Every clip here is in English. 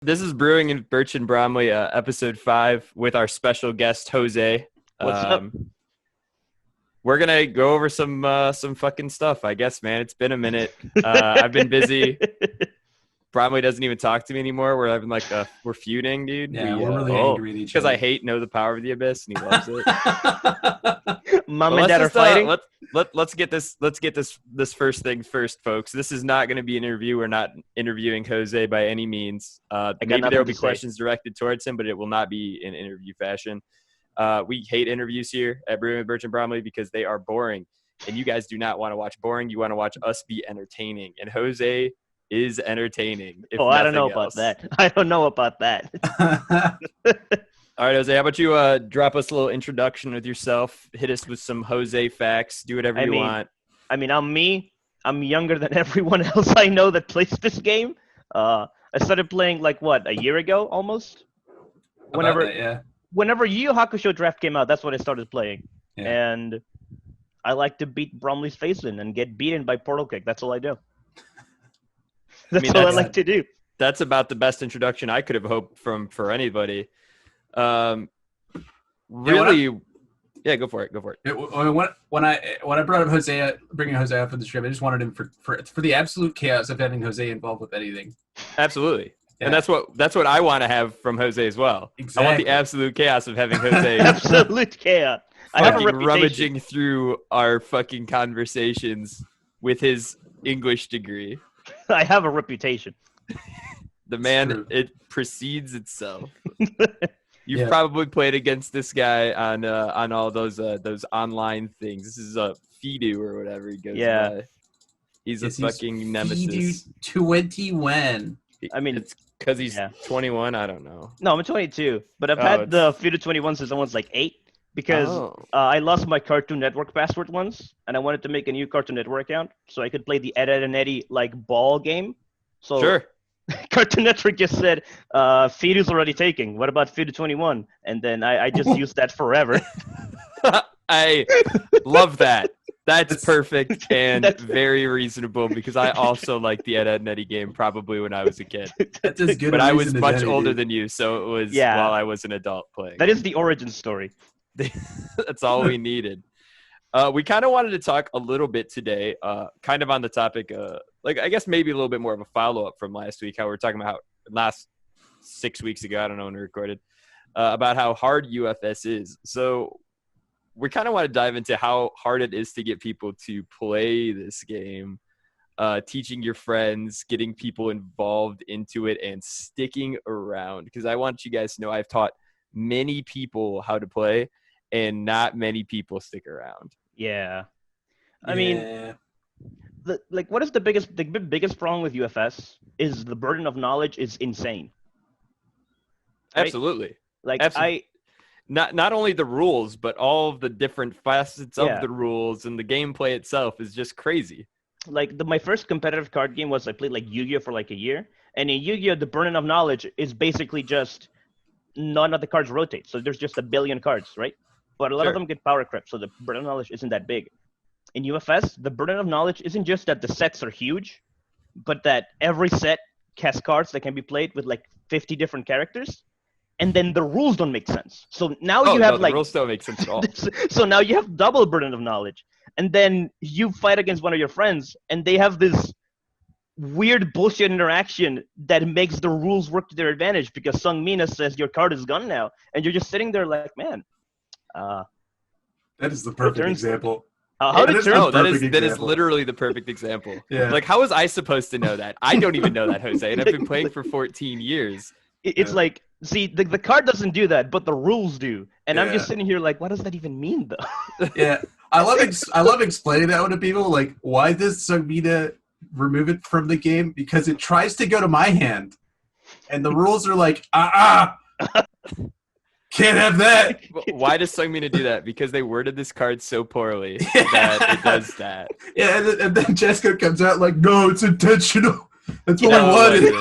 This is Brewing and Birch and Bromley, episode 5 with our special guest, Jose. What's up? We're going to go over some fucking stuff, I guess, man. It's been a minute. I've been busy. Bromley doesn't even talk to me anymore. We're having we're feuding, dude. Yeah, we're really angry with each other. Because I hate Know the Power of the Abyss, and he loves it. Mom and dad are fighting. Let's get this first thing first, folks. This is not going to be an interview. We're not interviewing Jose by any means. Maybe there will be questions directed towards him, but it will not be in interview fashion. We hate interviews here at Brewing with Birch and Bromley because they are boring, and you guys do not want to watch boring. You want to watch us be entertaining, and Jose is entertaining. I don't know about that. I don't know about that. All right, Jose, how about you drop us a little introduction with yourself, hit us with some Jose facts, do whatever you want. I'm me. I'm younger than everyone else I know that plays this game. I started playing, a year ago almost? Whenever Yu Yu Hakusho Draft came out, that's when I started playing. Yeah. And I like to beat Bromley's face in and get beaten by Portal Kick. That's all I do. That's all I like to do. That's about the best introduction I could have hoped for anybody. Go for it. When I brought up Jose, bringing Jose up for the stream, I just wanted him for the absolute chaos of having Jose involved with anything. Absolutely. Yeah. And that's what I want to have from Jose as well. Exactly. I want the absolute chaos of having Jose. Absolute chaos. I have a reputation. Rummaging through our fucking conversations with his English degree. I have a reputation. The man, it precedes itself. You've probably played against this guy on all those online things. This is a Fidu or whatever he goes by. He's a fucking nemesis. Fidu 21. I mean, it's because he's 21. I don't know. No, I'm 22, but I've had the Fidu 21 since I was 8 because I lost my Cartoon Network password once, and I wanted to make a new Cartoon Network account so I could play the Ed, Edd and Eddy ball game. So sure. Cartoon Network just said, Fidu's already taken. What about Fidu 21? And then I just used that forever. I love that. That's perfect and very reasonable because I also liked the Ed, Edd and Eddy game probably when I was a kid. That's as good but I was much older than you, so it was while I was an adult playing. That is the origin story. That's all we needed. We kind of wanted to talk a little bit today, kind of on the topic, I guess maybe a little bit more of a follow-up from last week, how we were talking about last 6 weeks ago, I don't know when we recorded, about how hard UFS is. So we kind of want to dive into how hard it is to get people to play this game, teaching your friends, getting people involved into it, and sticking around. Because I want you guys to know I've taught many people how to play, and not many people stick around. Yeah. I mean, what is the biggest problem with UFS is the burden of knowledge is insane. Right? Absolutely. Absolutely. Not only the rules, but all of the different facets of the rules and the gameplay itself is just crazy. My first competitive card game was I played Yu-Gi-Oh for a year, and in Yu-Gi-Oh the burden of knowledge is basically just none of the cards rotate, so there's just a billion cards, right? But a lot of them get power creep, so the burden of knowledge isn't that big. In UFS, the burden of knowledge isn't just that the sets are huge, but that every set has cards that can be played with 50 different characters, and then the rules don't make sense. So now the rules don't make sense at all. So now you have double burden of knowledge, and then you fight against one of your friends, and they have this weird bullshit interaction that makes the rules work to their advantage because Sung Mina says your card is gone now, and you're just sitting there man. That is the perfect example. That is literally the perfect example. Yeah. How was I supposed to know that? I don't even know that, Jose, and I've been playing for 14 years. It's see, the card doesn't do that, but the rules do. And I'm just sitting here what does that even mean, though? Yeah. I love explaining that one to people. Why does Sung Mina remove it from the game? Because it tries to go to my hand. And the rules are can't have that. Why does Sung Mina do that? Because they worded this card so poorly that it does that. Yeah, and then Jessica comes out no, it's intentional. That's what we wanted.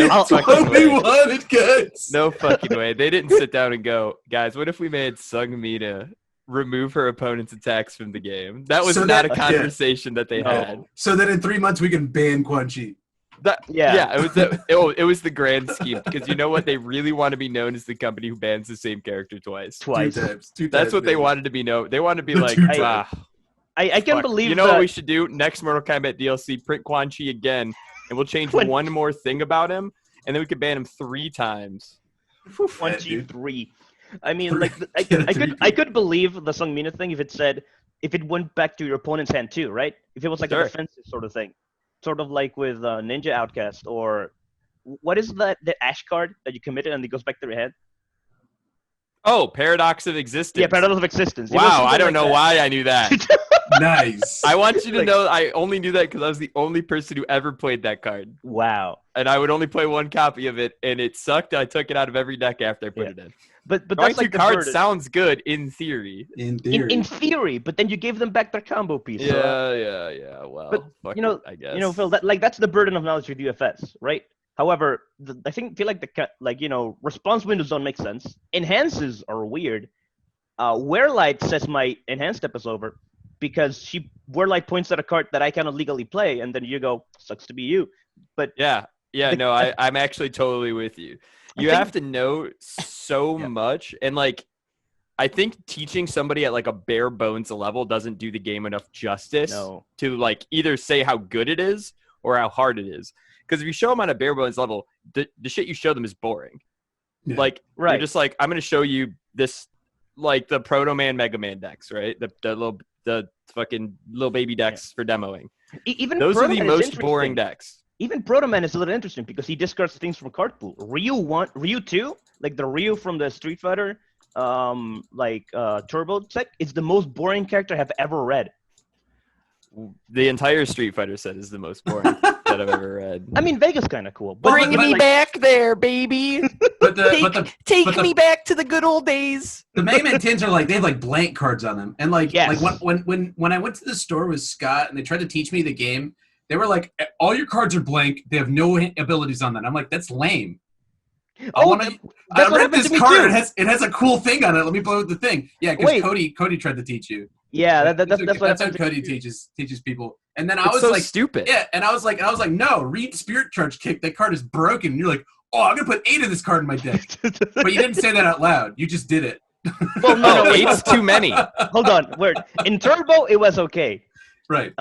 That's what we wanted, guys. No fucking way. They didn't sit down and go, guys, what if we made Sung Mina remove her opponent's attacks from the game? That was not a conversation that they had. So that in 3 months we can ban Quan Chi. It was the grand scheme because you know what, they really want to be known as the company who bans the same character twice. Two times, That's what they baby. wanted to be known. They wanted to be The like, two times. I can't believe you know that. what we should do next Mortal Kombat DLC? Print Quan Chi again, and we'll change one more thing about him, and then we could ban him 3 times. 1G3. I mean, like, I could believe the Sung Mina thing if it went back to your opponent's hand too, right? If it was like a defensive sort of thing, sort of like with Ninja Outcast, or what is the Ash card that you committed and it goes back to your head? Oh, Paradox of Existence. Yeah, Paradox of Existence. Wow, I don't know why I knew that. Nice. I want you to know I only knew that because I was the only person who ever played that card. Wow. And I would only play 1 copy of it, and it sucked. I took it out of every deck after I put it in. But drawing that's like 2 cards sounds good in theory. In theory. In theory, but then you gave them back their combo piece. Yeah. Well, but I guess. Phil, that's the burden of knowledge with UFS, right? However, I feel like response windows don't make sense. Enhances are weird. Wearlight says my enhanced step is over because Wearlight points at a card that I cannot legally play, and then you go, sucks to be you. But I'm actually totally with you. You have to know so much, and like, I think teaching somebody at like a bare bones level doesn't do the game enough justice to like either say how good it is or how hard it is. Because if you show them on a bare bones level, the shit you show them is boring. Yeah. Like, you're just like, I'm going to show you this, like the Proto Man Mega Man decks, right? The fucking little baby decks for demoing. Even those Proto are the Man most boring decks. Even Proto Man is a little interesting because he discards things from card pool. Ryu 2, like the Ryu from the Street Fighter, Turbo set, is the most boring character I've ever read. The entire Street Fighter set is the most boring that I've ever read. I mean, Vega's kind of cool. Bring me back there, baby. Take me back to the good old days. The Mega Man 10s are they have like blank cards on them, and like when I went to the store with Scott and they tried to teach me the game, they were like, all your cards are blank. They have no abilities on them. I'm like, that's lame. I read this card. It has a cool thing on it. Let me blow the thing. Yeah, because Cody tried to teach you. Yeah, that's how Cody teaches people. And then I was so like, stupid. Yeah, and I was like, no, read Spirit Charge Kick. That card is broken. And you're like, oh, I'm gonna put 8 of this card in my deck. But you didn't say that out loud. You just did it. Well, no, 8's too many. Hold on, word. In Turbo, it was okay. Right.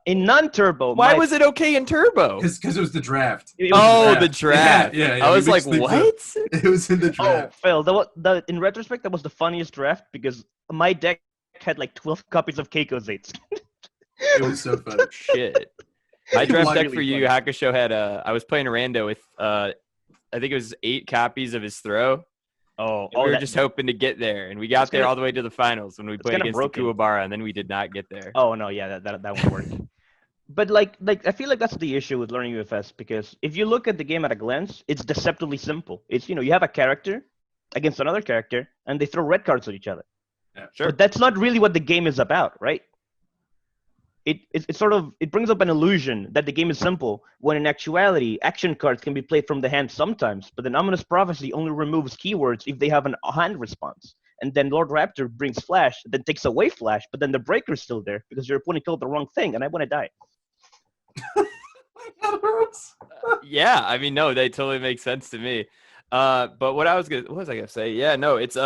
In non-Turbo, why was it okay in Turbo? Because it was the draft. The draft. Yeah. I was like, what? It was in the draft. Oh, Phil, in retrospect, that was the funniest draft because my deck had like 12 copies of Keiko Zates. It was so fun. Shit. My draft deck for you, Hakusho had I was playing Rando with I think it was 8 copies of his throw. We were just hoping to get there, and we got there all the way to the finals when we played against the Kuwabara, and then we did not get there. Oh no, yeah, that won't work. But like I feel like that's the issue with learning UFS, because if you look at the game at a glance, it's deceptively simple. It's you have a character against another character, and they throw red cards at each other. Yeah, sure. But that's not really what the game is about, right? It brings up an illusion that the game is simple, when in actuality, action cards can be played from the hand sometimes, but an Ominous Prophecy only removes keywords if they have a hand response. And then Lord Raptor brings Flash, then takes away Flash, but then the Breaker's still there because your opponent killed the wrong thing, and I want to die. That hurts. Yeah, I mean, no, they totally make sense to me. But what was I gonna say? Yeah, no, it's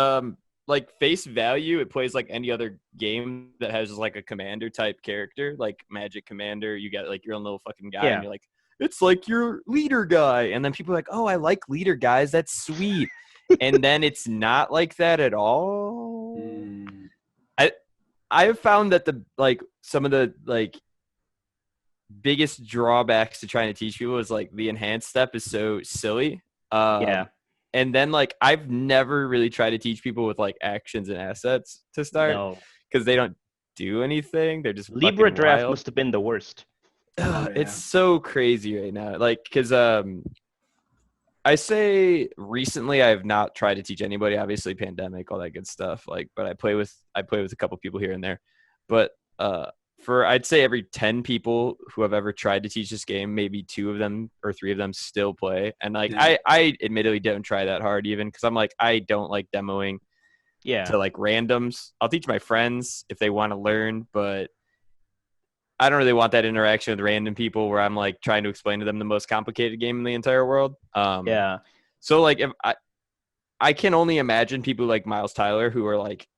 like face value, it plays like any other game that has like a commander type character, like Magic Commander. You got like your own little fucking guy, and you're like, it's like your leader guy, and then people are like, oh, I like leader guys, that's sweet. And then it's not like that at all. I have found that some of the like biggest drawbacks to trying to teach people is like the enhanced step is so silly. And then, like, I've never really tried to teach people with, like, actions and assets to start. Because they don't do anything. They're just Libra draft wild. must have been the worst. It's so crazy right now. Like, because I say recently I have not tried to teach anybody. Obviously, pandemic, all that good stuff. Like, but I play with a couple people here and there. But for I'd say every 10 people who have ever tried to teach this game, maybe 2 of them or 3 of them still play. And like I admittedly don't try that hard even because I'm like I don't like demoing to like randoms. I'll teach my friends if they want to learn, but I don't really want that interaction with random people where I'm like trying to explain to them the most complicated game in the entire world. Yeah. So like if I can only imagine people like Miles Tyler who are like,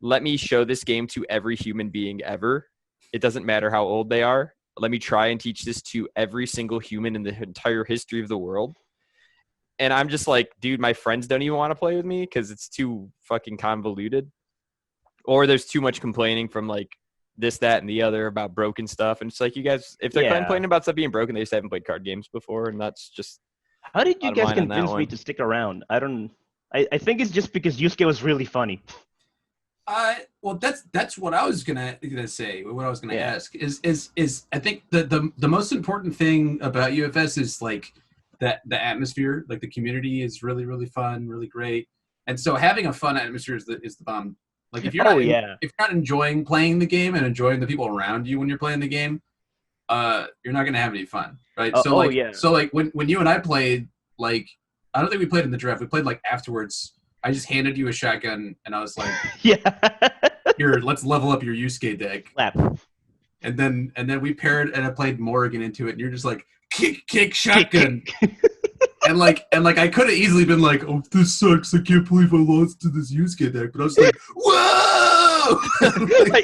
let me show this game to every human being ever. It doesn't matter how old they are. Let me try and teach this to every single human in the entire history of the world. And I'm just like, dude, my friends don't even want to play with me because it's too fucking convoluted. Or there's too much complaining from like this, that, and the other about broken stuff. And it's like, you guys, if they're complaining about stuff being broken, they just haven't played card games before. And that's just. How did you guys convince me to stick around? I think it's just because Yusuke was really funny. Well, that's what I was gonna say. What I was gonna ask is I think the most important thing about UFS is like that the atmosphere, like the community is really, really fun, really great, and so having a fun atmosphere is the bomb. Like if you're not if you're not enjoying playing the game and enjoying the people around you when you're playing the game, you're not gonna have any fun, right? So like when you and I played, like I don't think we played in the draft. We played like afterwards. I just handed you a shotgun, and I was like, here, let's level up your Yusuke deck." And then we paired, and I played Morrigan into it, and you're just like, kick, shotgun. and like I could have easily been like, "Oh, this sucks. I can't believe I lost to this Yusuke deck." But I was like, "Whoa!"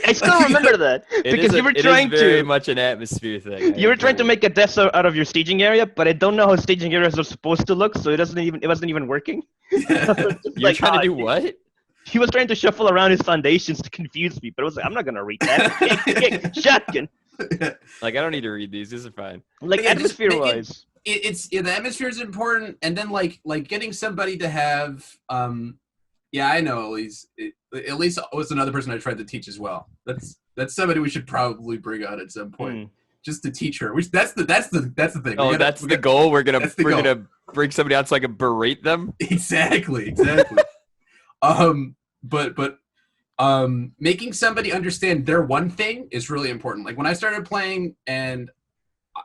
I still remember that because you were trying to. Very much an atmosphere thing. You were trying to make a death out of your staging area, but I don't know how staging areas are supposed to look, so it wasn't even working. You're trying to do what? He was trying to shuffle around his foundations to confuse me, but it was like, I'm not gonna read that. Kick, shotgun. Like I don't need to read these. These are fine. Like atmosphere-wise, the atmosphere is important, and then like getting somebody to have I know Elise. Elise was another person I tried to teach as well. That's somebody we should probably bring on at some point. Just to teach her. Which that's the thing. Oh, that's the goal. We're gonna bring somebody out so I can berate them. Exactly. But making somebody understand their one thing is really important. Like when I started playing, and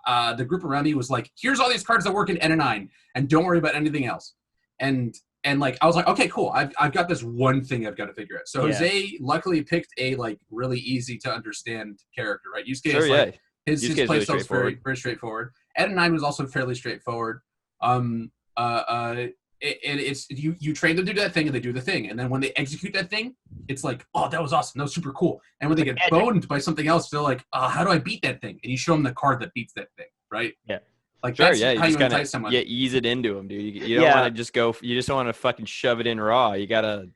the group around me was like, "Here's all these cards that work in N9, and don't worry about anything else." And like I was like, "Okay, cool. I've got this one thing I've got to figure out." So Jose luckily picked a like really easy to understand character, right? Yusuke is like. His play style is very, very straightforward. N9 was also fairly straightforward. And it's you train them to do that thing, and they do the thing. And then when they execute that thing, it's like, "Oh, that was awesome. That was super cool." And when they get boned by something else, they're like, "How do I beat that thing?" And you show them the card that beats that thing, right? Yeah. Like that's how you entice someone. Yeah, ease it into them, dude. You don't want to just go. You just don't want to fucking shove it in raw. You gotta,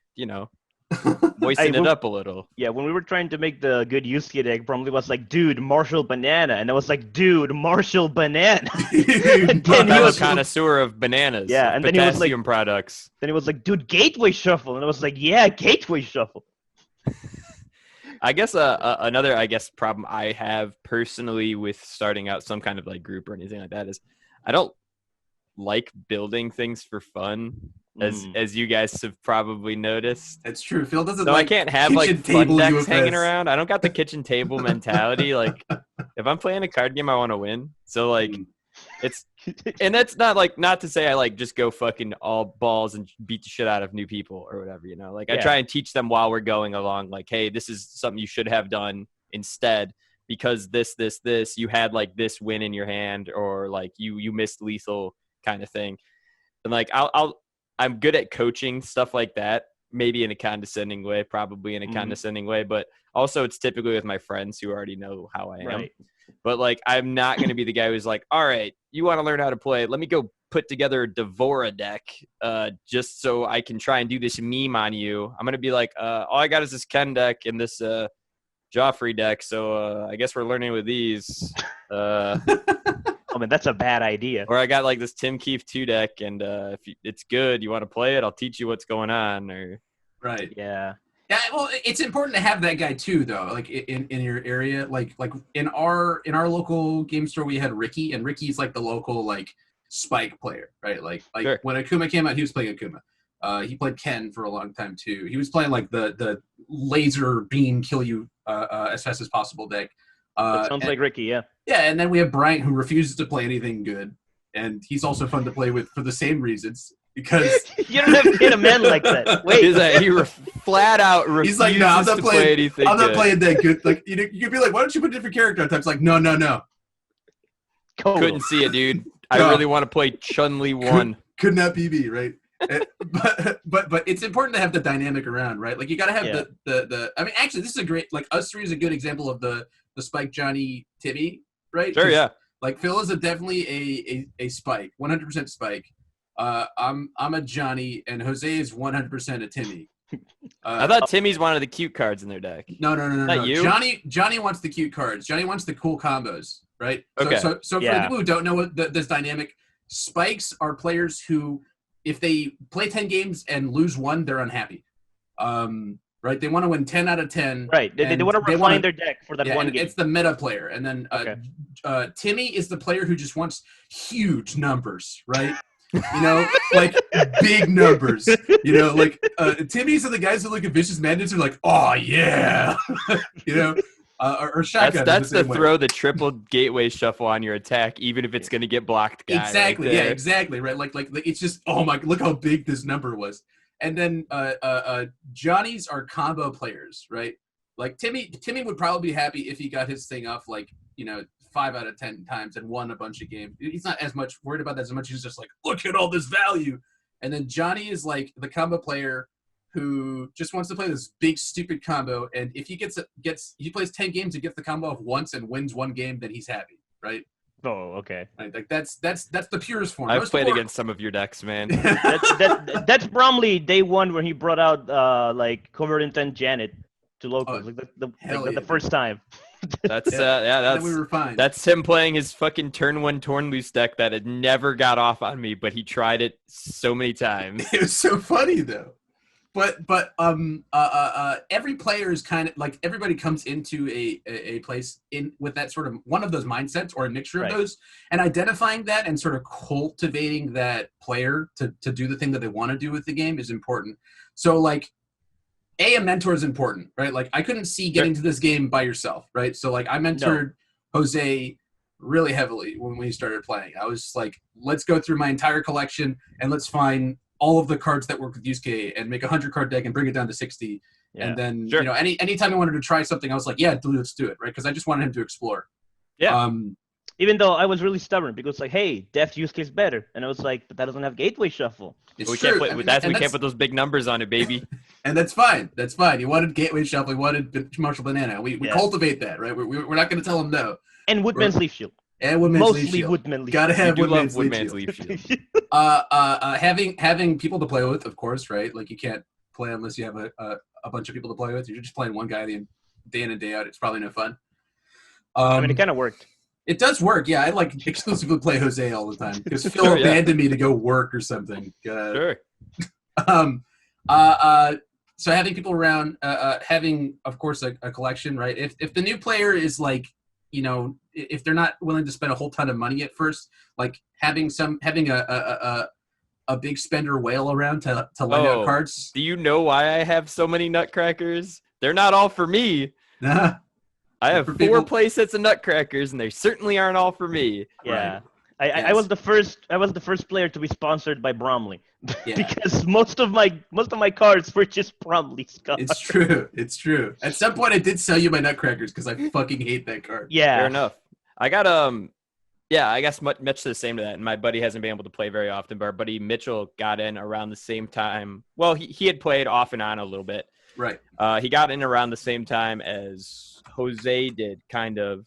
moisten it up a little. Yeah, when we were trying to make the good Yusuke deck, Bromley was like, "Dude, Marshall Banana," and I was like, "Dude, Marshall Banana." And then he was a connoisseur of bananas. Yeah, and then he was like, products. Then he was like, "Dude, Gateway Shuffle," and I was like, "Yeah, Gateway Shuffle." I guess another problem I have personally with starting out some kind of like group or anything like that is I don't like building things for fun. As you guys have probably noticed. It's true. Phil doesn't so like I can't have like fun decks hanging around. I don't got the kitchen table mentality. Like if I'm playing a card game, I want to win. So like it's and that's not to say I like just go fucking all balls and beat the shit out of new people or whatever, Like I try and teach them while we're going along, like, hey, this is something you should have done instead because this, you had like this win in your hand or like you missed lethal kind of thing. And like I'm good at coaching stuff like that, maybe in a condescending way, probably in a condescending way, but also it's typically with my friends who already know how I am. Right. But like, I'm not going to be the guy who's like, all right, you want to learn how to play. Let me go put together a Devora deck just so I can try and do this meme on you. I'm going to be like, all I got is this Ken deck and this Joffrey deck. So I guess we're learning with these. Oh man, that's a bad idea. Or I got like this Tim Keefe 2 deck, and if it's good, you want to play it, I'll teach you what's going on. Or right, yeah. Well, it's important to have that guy too, though. Like in your area, like in our local game store, we had Ricky, and Ricky's like the local like spike player, right? Like sure. When Akuma came out, he was playing Akuma. He played Ken for a long time too. He was playing like the laser beam kill you as fast as possible deck. That sounds like Ricky, yeah. Yeah, and then we have Bryant, who refuses to play anything good, and he's also fun to play with for the same reasons. because You don't have to hit a man like that. Wait. Flat out refuses he's like, no, I'm not to playing play anything I'm not good. playing that good. Like you could be like, why don't you put a different character on top? It's like, no. Kotal. Couldn't see it, dude. I No. really want to play Chun-Li 1. Could not be me, right? But it's important to have the dynamic around, right? Like you got to have the. I mean, actually, this is a great like us three is a good example of the Spike, Johnny, Timmy, right? Sure, yeah. Like Phil is definitely a Spike, 100% Spike. I'm a Johnny, and Jose is 100% a Timmy. I thought Timmy's wanted the cute cards in their deck. No. Not you? Johnny wants the cute cards. Johnny wants the cool combos, right? Okay. So for the people who don't know what this dynamic, Spikes are players who, if they play 10 games and lose one, they're unhappy. Right? They want to win 10 out of 10. Right. They want to refine their deck for that one game. It's the meta player. And then Timmy is the player who just wants huge numbers, right? Like big numbers. Like Timmy's are the guys who look at Vicious Madness and are like, oh, yeah. Or Shotgun. That's the throw the triple gateway shuffle on your attack, even if it's going to get blocked. Guy exactly. Right yeah, exactly. Right. Like it's just, oh my, look how big this number was. And then Johnny's are combo players, right? Like Timmy would probably be happy if he got his thing off 5 out of 10 times and won a bunch of games. He's not as much worried about that as much. He's just like, look at all this value. And then Johnny is like the combo player who just wants to play this big stupid combo. And if he he plays 10 games and gets the combo off once and wins one game, then he's happy, right? Oh, okay. Right? Like that's the purest form. I've played against some of your decks, man. That's Bromley day one when he brought out Covert Intent Janet to locals, the first time. That's that's we were fine. That's him playing his fucking turn 1 Torn Loose deck that had never got off on me, but he tried it so many times. It was so funny though. But every player is kind of like everybody comes into a place with that sort of one of those mindsets or a mixture of those, and identifying that and sort of cultivating that player to do the thing that they want to do with the game is important. So like a mentor is important, right? Like I couldn't see getting to this game by yourself, right? So like I mentored Jose really heavily when we started playing. I was like, let's go through my entire collection and let's find all of the cards that work with USK and make a 100-card deck and bring it down to 60. Yeah. And then, anytime I wanted to try something, I was like, yeah, let's do it, right? Because I just wanted him to explore. Yeah. Even though I was really stubborn because like, hey, Deft USK is better. And I was like, but that doesn't have Gateway Shuffle. We can't put those big numbers on it, baby. And that's fine. That's fine. You wanted Gateway Shuffle. You wanted Marshall Banana. We cultivate that, right? We're not going to tell him no. And Woodman's Leaf Shield. And Woodman's Leaf Shield. Woodman Leaf. Gotta have Woodman's Leaf Shield. Having people to play with, of course, right? Like you can't play unless you have a bunch of people to play with. You're just playing one guy the day in and day out. It's probably no fun. I mean, it kind of worked. It does work, yeah. I like exclusively play Jose all the time because Phil abandoned me to go work or something. Sure. So having people around, having of course a collection, right? If the new player is like, if they're not willing to spend a whole ton of money at first, like having a big spender whale around to lend out cards. Do you know why I have so many nutcrackers? They're not all for me. Nah. I have 4 play sets of nutcrackers, and they certainly aren't all for me. Yeah, right. I was the first player to be sponsored by Bromley because most of my cards were just Bromley's cards. It's true. At some point, I did sell you my nutcrackers because I fucking hate that card. Yeah, fair enough. I got I guess much the same to that. And my buddy hasn't been able to play very often, but our buddy Mitchell got in around the same time. Well, he had played off and on a little bit. Right. He got in around the same time as Jose did, kind of.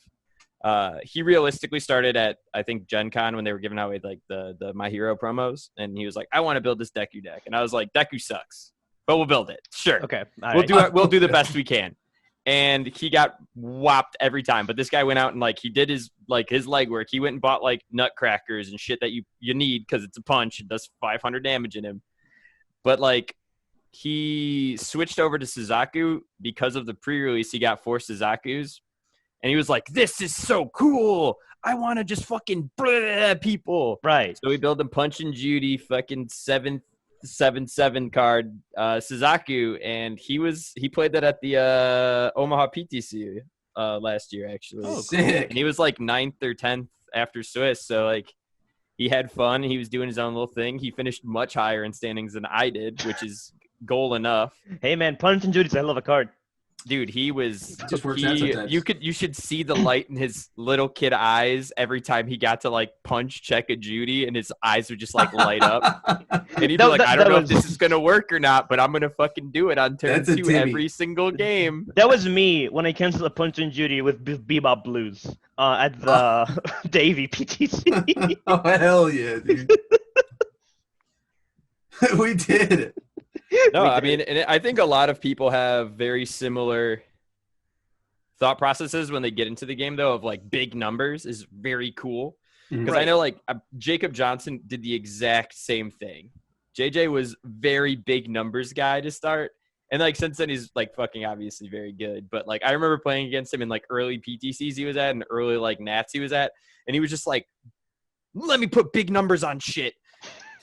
He realistically started at, I think, Gen Con when they were giving away like the My Hero promos, and he was like, I want to build this Deku deck. And I was like, Deku sucks, but we'll build it. Sure. Okay. We'll do the best we can. And he got whopped every time. But this guy went out and like he did his legwork. He went and bought like nutcrackers and shit that you need because it's a punch. It does 500 damage in him. But like he switched over to Suzaku because of the pre-release. He got 4 Suzakus. And he was like, this is so cool. I want to just fucking people. Right. So we built him Punch and Judy, fucking 7/7 card Suzaku, and he played that at the Omaha PTC last year, actually. Oh, sick. And he was like 9th or 10th after Swiss. So like He had fun. He was doing his own little thing. He finished much higher in standings than I did, which is goal enough. Hey man, Punch and Judy's a hell of a card. Dude, he was. It just works out sometimes. You should see the light in his little kid eyes every time he got to like punch check a Judy, and his eyes would just like light up. And he'd be like, I don't know if this is gonna work or not, but I'm gonna fucking do it on turn 2 every single game. That was me when I canceled a Punch and Judy with Bebop Blues at the Davy PTC. Oh hell yeah, dude! We did it. No, I mean, and I think a lot of people have very similar thought processes when they get into the game, though, of like big numbers is very cool. Because I know like Jacob Johnson did the exact same thing. JJ was very big numbers guy to start. And like since then, he's like fucking obviously very good. But like I remember playing against him in like early PTCs he was at and early like Nats he was at. And he was just like, let me put big numbers on shit.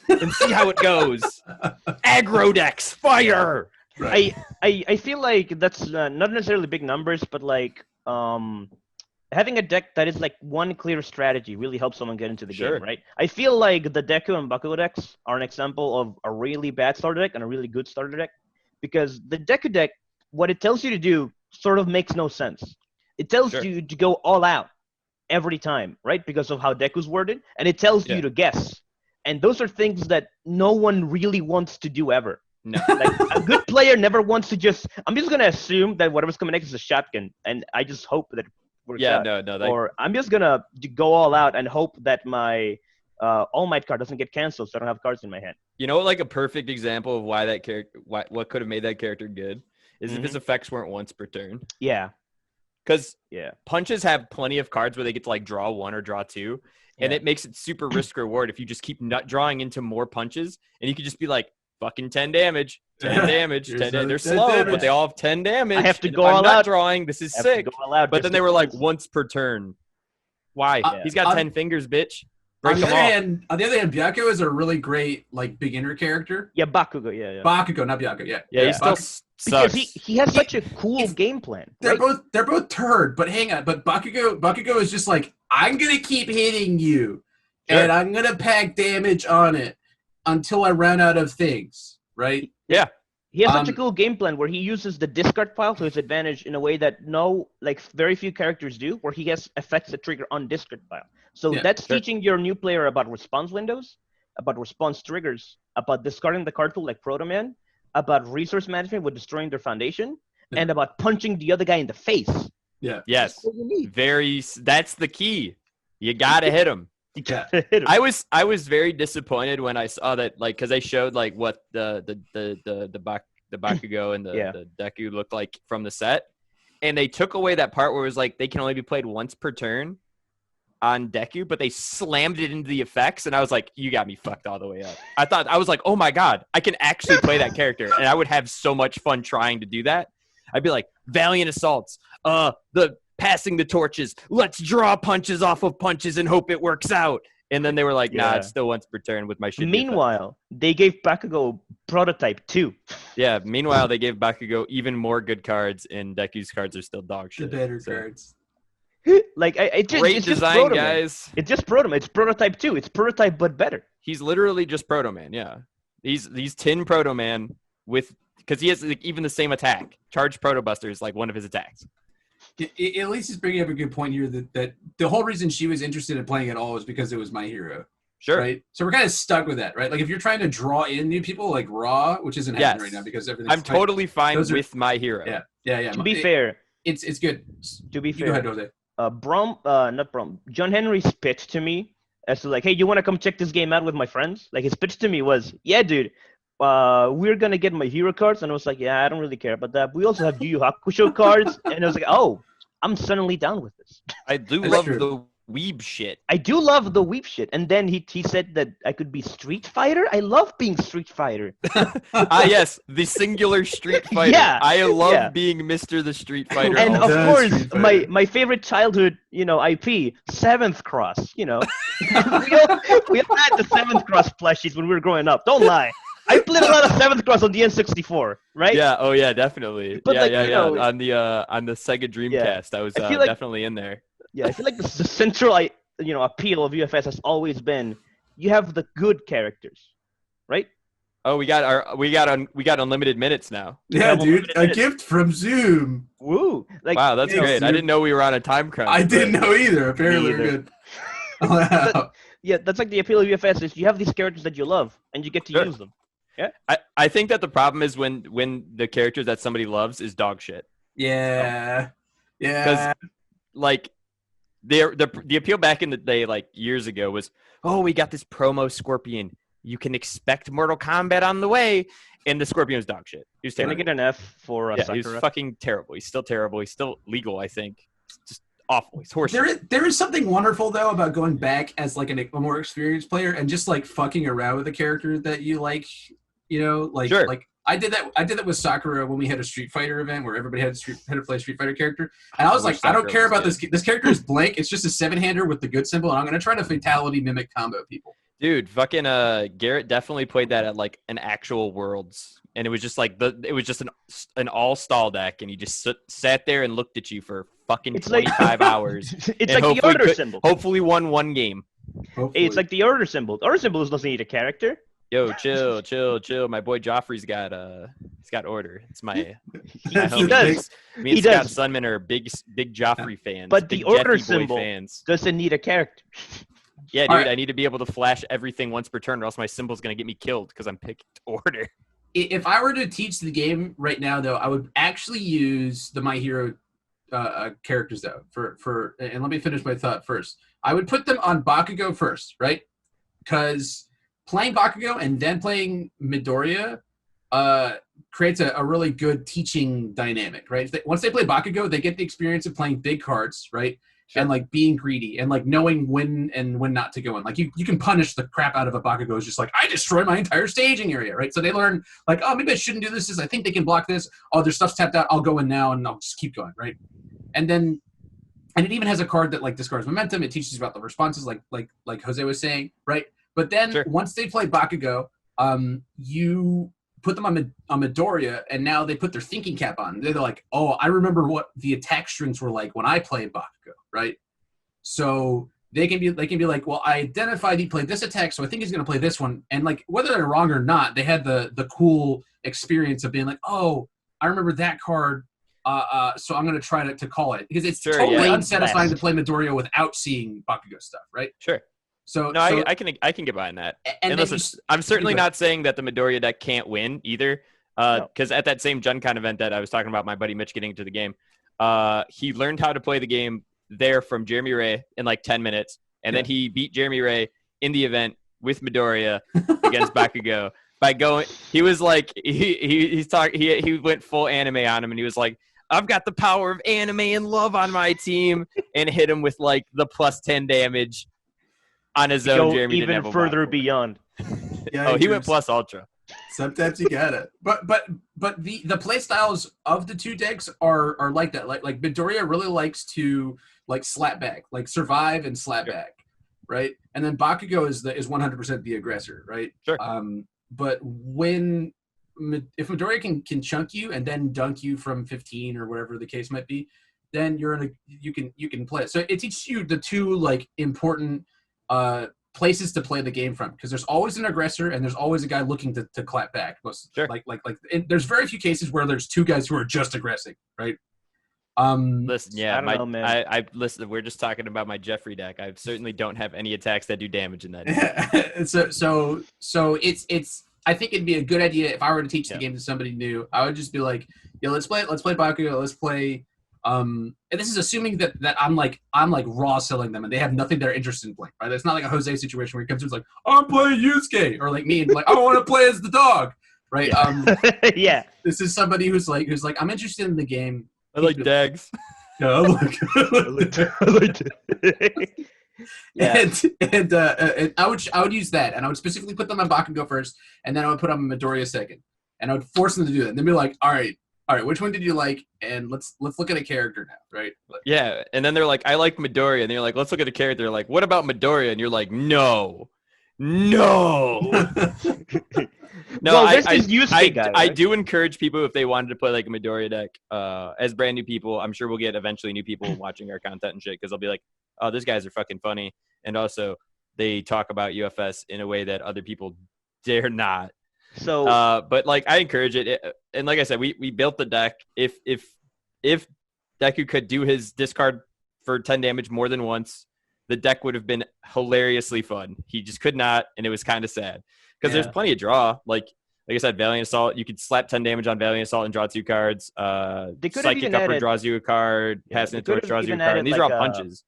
And see how it goes. Aggro decks, fire. Right. I feel like that's not necessarily big numbers, but like having a deck that is like one clear strategy really helps someone get into the game, right? I feel like the Deku and Bakugo decks are an example of a really bad starter deck and a really good starter deck, because the Deku deck, what it tells you to do sort of makes no sense. It tells you to go all out every time, right? Because of how Deku's worded, and it tells you to guess. And those are things that no one really wants to do ever. No. Like, a good player never wants to just... I'm just going to assume that whatever's coming next is a shotgun, and I just hope that it works out. Or I'm just going to go all out and hope that my All Might card doesn't get canceled so I don't have cards in my hand. You know, like a perfect example of why that character... what could have made that character good is if his effects weren't once per turn. Yeah. Because punches have plenty of cards where they get to like draw 1 or draw 2. And it makes it super risk reward if you just keep nut drawing into more punches, and you could just be like, fucking 10 damage, 10 damage, 10 damage. They're slow, damage. but they all have 10 damage. I have to and go if I'm all nut out. drawing. This is sick. But then they were like once per turn. Why? He's got 10 fingers, bitch. On the other hand, Byakugo is a really great like beginner character. Yeah, Bakugo. Yeah. Bakugo, not Byakugo. Yeah. He still sucks. Because he has such a cool game plan. They're both turd, but hang on. But Bakugo is just like, I'm gonna keep hitting you. And I'm going to pack damage on it until I run out of things, right? Yeah. He has such a cool game plan where he uses the discard pile to his advantage in a way that very few characters do, where he has effects that trigger on discard pile. So that's teaching your new player about response windows, about response triggers, about discarding the card pool like Proto Man, about resource management with destroying their foundation, and about punching the other guy in the face. Yeah. Yes. That's the key. You got to hit him. Yeah. I was very disappointed when I saw that, like, because they showed like what the Bakugo and the Deku looked like from the set, and they took away that part where it was like they can only be played once per turn on Deku, but they slammed it into the effects, and I was like, you got me fucked all the way up. I was like, oh my god, I can actually play that character, and I would have so much fun trying to do that. I'd be like, Valiant Assaults, the passing the torches, let's draw punches off of punches and hope it works out. And then they were like, nah, it's still once per turn with my shit. Meanwhile, they gave Bakugo Prototype 2. Yeah, meanwhile, they gave Bakugo even more good cards, and Deku's cards are still dog shit. The better cards. Like, great design, guys. It's just Proto Man. It's Prototype 2. It's Prototype, but better. He's literally just Proto Man, yeah. He's Tin Proto Man because he has like, even the same attack. Charged Proto Buster is like one of his attacks. At least he's bringing up a good point here that the whole reason she was interested in playing at all was because it was My Hero. Sure. Right? So we're kind of stuck with that, right? Like if you're trying to draw in new people like Raw, which isn't happening right now because everything's I'm totally fine with My Hero. Yeah. To be fair. It's good. To be fair. Go ahead, Jose. John Henry's pitch to me as to like, hey, you want to come check this game out with my friends? Like his pitch to me was, yeah, dude, we're going to get My Hero cards. And I was like, yeah, I don't really care about that. We also have Yu Yu Hakusho cards. And I was like, oh, I'm suddenly down with this. I do love the weeb shit. I do love the weeb shit. And then he said that I could be Street Fighter. I love being Street Fighter. Yes, the singular Street Fighter. Yeah, I love being Mr. the Street Fighter. And of course, my favorite childhood, IP, Seventh Cross. We all had the Seventh Cross plushies when we were growing up. Don't lie. I played a lot of Seventh Cross on the N64, right? Yeah. Oh yeah, definitely. But On the Sega Dreamcast, I was definitely in there. Yeah, I feel like the central appeal of UFS has always been you have the good characters, right? Oh, we got unlimited minutes now. Yeah, Yeah, dude, a gift from Zoom. Woo! Like, Wow, that's thanks, great. I dude. didn't know we were on a time crunch. I but- didn't know either. Apparently, we're either. good. Wow. yeah, that's like the appeal of UFS is you have these characters that you love and you get to Sure. use them. I think that the problem is when the characters that somebody loves is dog shit. Yeah. Yeah. Like the appeal back in the day, like years ago, was, oh, we got this promo Scorpion. You can expect Mortal Kombat on the way, and the Scorpion was dog shit. He was Can I terrible. get an F for Yeah, he Sakura? was fucking terrible. He's still terrible. He's still legal, I think. Just awful. He's horseshit. There is something wonderful though about going back as like a more experienced player and just like fucking around with a character that you like, like Sure. like I did that with Sakura when we had a Street Fighter event where everybody had to play a Street Fighter character, and I was like, I don't care about this. This character is blank. It's just a 7-hander with the good symbol, and I'm gonna try to fatality mimic combo people. Dude, fucking Garrett definitely played that at like an actual Worlds, and it was just like an all stall deck, and he just sat there and looked at you for fucking It's like- 25 hours. It's and like the hopefully order symbol. Hopefully won one game. Hopefully. It's like the order symbol. The order symbol doesn't need a character. Yo, chill. My boy Joffrey's got order. It's my He homie. does. Me and He Scott does. Sunman are big Joffrey fans. But the big order Jeffy boy symbol- fans. Doesn't need a character. Yeah, dude, All right. I need to be able to flash everything once per turn, or else my symbol's gonna get me killed because I'm picked order. If I were to teach the game right now, though, I would actually use the My Hero characters though. For and let me finish my thought first. I would put them on Bakugo first, right? Because playing Bakugo and then playing Midoriya creates a really good teaching dynamic, right? Once they play Bakugo, they get the experience of playing big cards, right? Sure. And like being greedy and like knowing when and when not to go in. Like you can punish the crap out of a Bakugo. It's just like, I destroy my entire staging area, right? So they learn like, oh, maybe I shouldn't do this. I think they can block this. Oh, their stuff's tapped out. I'll go in now and I'll just keep going, right? And it even has a card that like discards momentum. It teaches you about the responses, like Jose was saying, right? But then Sure. once they play Bakugo, you put them on Midoriya, and now they put their thinking cap on. They're like, oh, I remember what the attack strings were like when I played Bakugo, right? So they can be like, well, I identified he played this attack, so I think he's going to play this one. And like whether they're wrong or not, they had the cool experience of being like, oh, I remember that card. So I'm going to try to call it because it's Sure, totally yeah. unsatisfying to play Midoriya without seeing Bakugo stuff, right? Sure. So No, so, I can get behind that. and And then listen, you I'm certainly go. not saying that the Midoriya deck can't win either. Because at that same Gen Con event that I was talking about, my buddy Mitch getting into the game, he learned how to play the game there from Jeremy Ray in like 10 minutes, and then he beat Jeremy Ray in the event with Midoriya against Bakugo by going. He was like he went full anime on him, and he was like, I've got the power of anime and love on my team, and hit him with like the +10 damage on his own. Go Jeremy didn't have even a further block for it. beyond. yeah, Oh, he went plus ultra. Sometimes you got it. But the play styles of the two decks are like that. Like Midoriya really likes to like slap back, like survive and slap Sure. back, right? And then Bakugo is 100% the aggressor, right? Sure. But if Midoriya can chunk you and then dunk you from 15 or whatever the case might be, then you can play it. So it teaches you the two like important places to play the game from, because there's always an aggressor and there's always a guy looking to clap back. Sure. And there's very few cases where there's two guys who are just aggressing, right? Listen, yeah, I don't know, man. I listen. We're just talking about my Jeffrey deck. I certainly don't have any attacks that do damage in that deck. so it's I think it'd be a good idea if I were to teach the Yeah. game to somebody new. I would just be like, yeah, let's play Bakugo, let's play and this is assuming that I'm like raw selling them and they have nothing they're interested in playing, right? It's not like a Jose situation where he comes in and is like, I'm playing Yusuke, or like me and like, I want to play as the dog, right? Yeah. This is somebody who's like I'm interested in the game. I like dags. No, look. Yeah. And I would use that, and I would specifically put them on Bakugo first, and then I would put them on Midoriya second, and I would force them to do that. And they'd be like, all right, which one did you like? And let's look at a character now, right? Yeah, and then they're like, I like Midoriya, and they're like, let's look at a character. They're like, what about Midoriya? And you're like, no. No, Well, I this is Yusuke guy, I right? do encourage people, if they wanted to play like a Midoriya deck, as brand new people. I'm sure we'll get eventually new people watching our content and shit, because they'll be like, oh, these guys are fucking funny, and also they talk about UFS in a way that other people dare not. So, But like I encourage it. And like I said, we built the deck. If Deku could do his discard for 10 damage more than once, the deck would have been hilariously fun. He just could not, and it was kind of sad because there's plenty of draw. Like I said, Valiant Assault, you could slap 10 damage on Valiant Assault and draw 2 cards. Psychic Upper draws you a card. Passing the Torch draws you a card. And these are all punches.